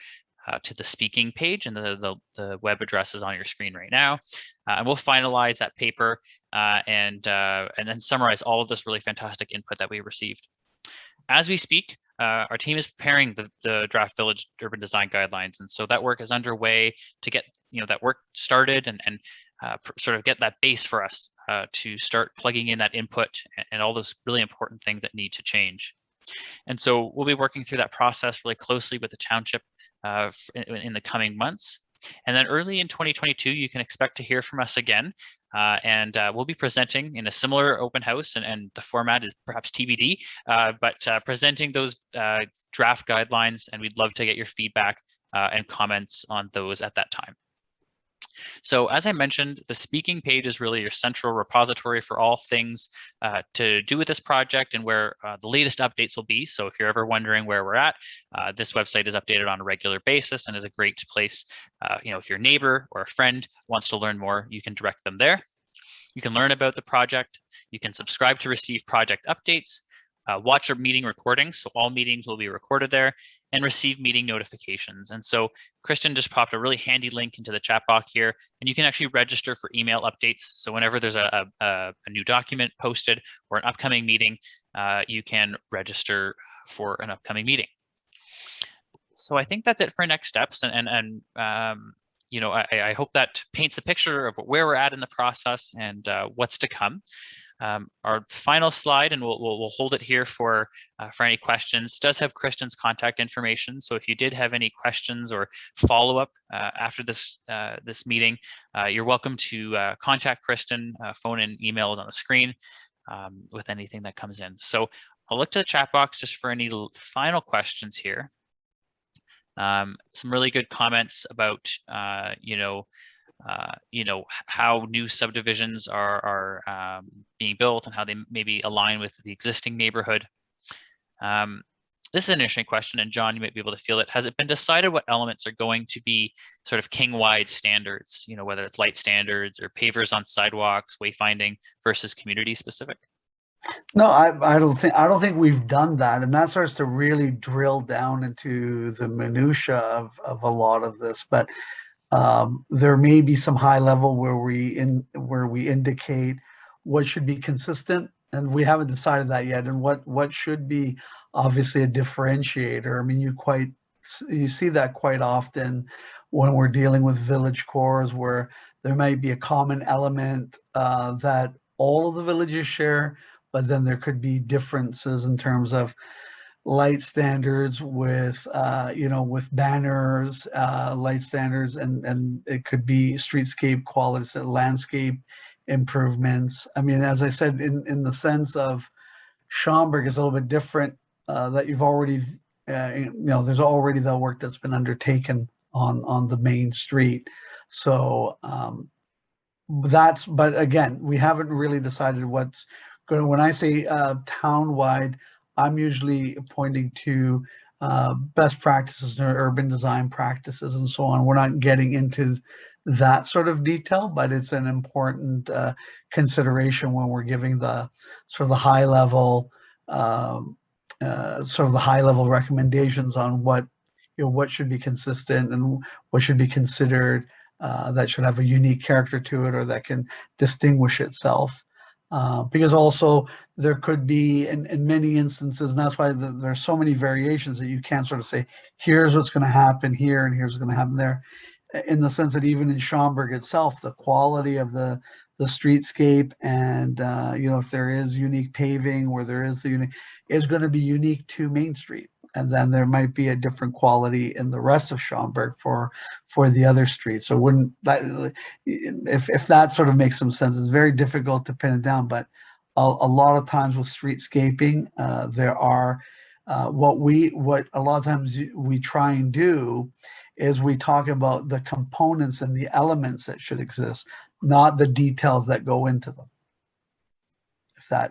to the speaking page, and the web address is on your screen right now. And we'll finalize that paper and then summarize all of this really fantastic input that we received. As we speak, our team is preparing the draft village urban design guidelines, and so that work is underway to get that work started and sort of get that base for us to start plugging in that input and all those really important things that need to change. And so we'll be working through that process really closely with the township in the coming months. And then early in 2022, you can expect to hear from us again. And we'll be presenting in a similar open house, and the format is perhaps TBD, but presenting those draft guidelines, and we'd love to get your feedback and comments on those at that time. So as I mentioned, the speaking page is really your central repository for all things to do with this project and where the latest updates will be. So if you're ever wondering where we're at, this website is updated on a regular basis and is a great place. If your neighbor or a friend wants to learn more, you can direct them there. You can learn about the project. You can subscribe to receive project updates, watch our meeting recordings. So all meetings will be recorded there, and receive meeting notifications. And so Kristen just popped a really handy link into the chat box here, and you can actually register for email updates. So whenever there's a new document posted or an upcoming meeting, you can register for an upcoming meeting. So I think that's it for next steps. I hope that paints a picture of where we're at in the process and what's to come. Our final slide, and we'll hold it here for any questions, does have Kristen's contact information. So if you did have any questions or follow-up after this meeting, you're welcome to contact Kristen. Phone and email is on the screen with anything that comes in. So I'll look to the chat box just for any final questions here. Some really good comments about how new subdivisions are being built and how they maybe align with the existing neighborhood. This is an interesting question, and John, you might be able to feel it. Has it been decided what elements are going to be sort of king-wide standards, whether it's light standards or pavers on sidewalks, wayfinding versus community specific? No, I don't think we've done that, and that starts to really drill down into the minutia of a lot of this. But there may be some high level where we indicate what should be consistent, and we haven't decided that yet. And what should be obviously a differentiator. I mean, you see that quite often when we're dealing with village cores, where there might be a common element that all of the villages share, but then there could be differences in terms of light standards with banners, light standards, and it could be streetscape qualities, landscape improvements. I mean, as I said, in the sense of Schomberg is a little bit different, that you've already, there's already the work that's been undertaken on the main street. So but again, we haven't really decided what's going. When I say town-wide, I'm usually pointing to best practices or urban design practices and so on. We're not getting into that sort of detail, but it's an important consideration when we're giving the sort of the high level recommendations on what should be consistent and what should be considered that should have a unique character to it or that can distinguish itself. Because also there could be in many instances, and that's why there's so many variations that you can't sort of say, here's what's going to happen here and here's what's going to happen there. In the sense that even in Schomberg itself, the quality of the streetscape and if there is unique paving where there is the unique is going to be unique to Main Street. And then there might be a different quality in the rest of Schomberg for the other streets. So if that sort of makes some sense, it's very difficult to pin it down. But a lot of times with streetscaping, there are what a lot of times we try and do is we talk about the components and the elements that should exist, not the details that go into them.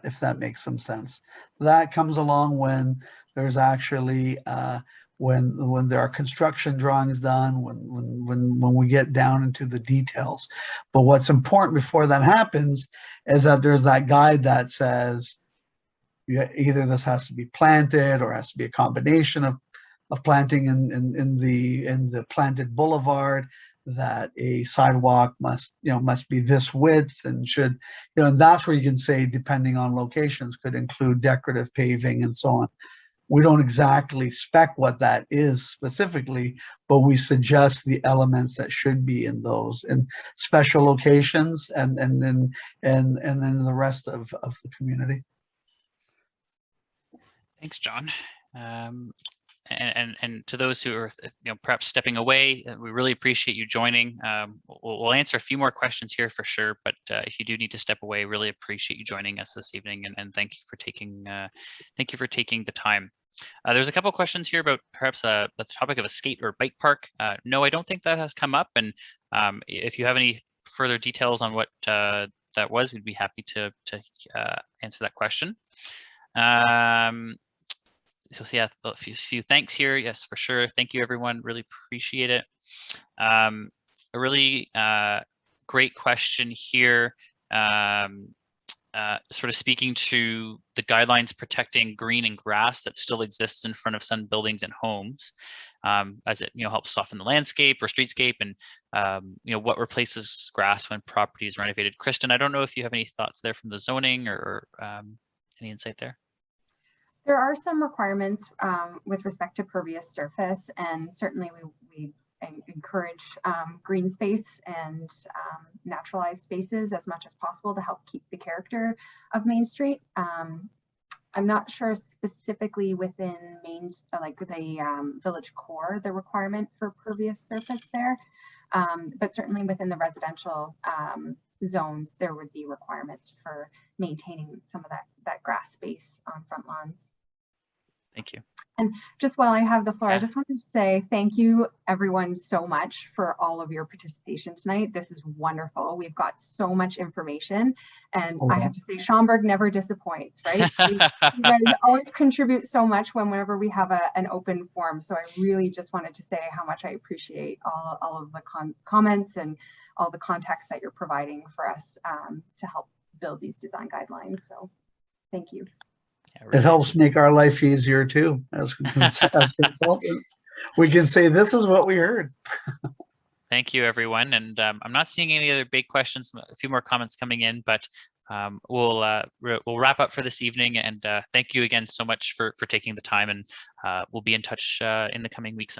If that makes some sense. That comes along when there's actually when there are construction drawings done, when we get down into the details. But what's important before that happens is that there's that guide that says either this has to be planted or has to be a combination of planting in the planted boulevard, that a sidewalk must be this width and should, and that's where you can say, depending on locations, could include decorative paving and so on. We don't exactly spec what that is specifically, but we suggest the elements that should be in those in special locations and then the rest of the community. Thanks, John. and to those who are perhaps stepping away, we really appreciate you joining. We'll answer a few more questions here for sure, but if you do need to step away, really appreciate you joining us this evening, and thank you for taking the time. There's a couple of questions here about perhaps the topic of a skate or bike park. No, I don't think that has come up, and if you have any further details on what that was, we'd be happy to answer that question. So yeah, a few thanks here. Yes, for sure. Thank you, everyone. Really appreciate it. A really great question here. Sort of speaking to the guidelines protecting green and grass that still exists in front of some buildings and homes, as it helps soften the landscape or streetscape, and what replaces grass when property is renovated. Kristen, I don't know if you have any thoughts there from the zoning or any insight there. There are some requirements with respect to pervious surface, and certainly we encourage green space and naturalized spaces as much as possible to help keep the character of Main Street. I'm not sure specifically within the village core, the requirement for pervious surface there, but certainly within the residential zones, there would be requirements for maintaining some of that grass space on front lawns. Thank you. And just while I have the floor, I just wanted to say thank you everyone so much for all of your participation tonight. This is wonderful. We've got so much information, and I have to say Schomberg never disappoints, right? You guys always contribute so much whenever we have an open forum. So I really just wanted to say how much I appreciate all of the comments and all the context that you're providing for us to help build these design guidelines. So thank you. Yeah, really. It helps make our life easier too, as consultants. We can say, this is what we heard. Thank you, everyone. And I'm not seeing any other big questions, a few more comments coming in, but we'll wrap up for this evening. And thank you again so much for taking the time, and we'll be in touch in the coming weeks.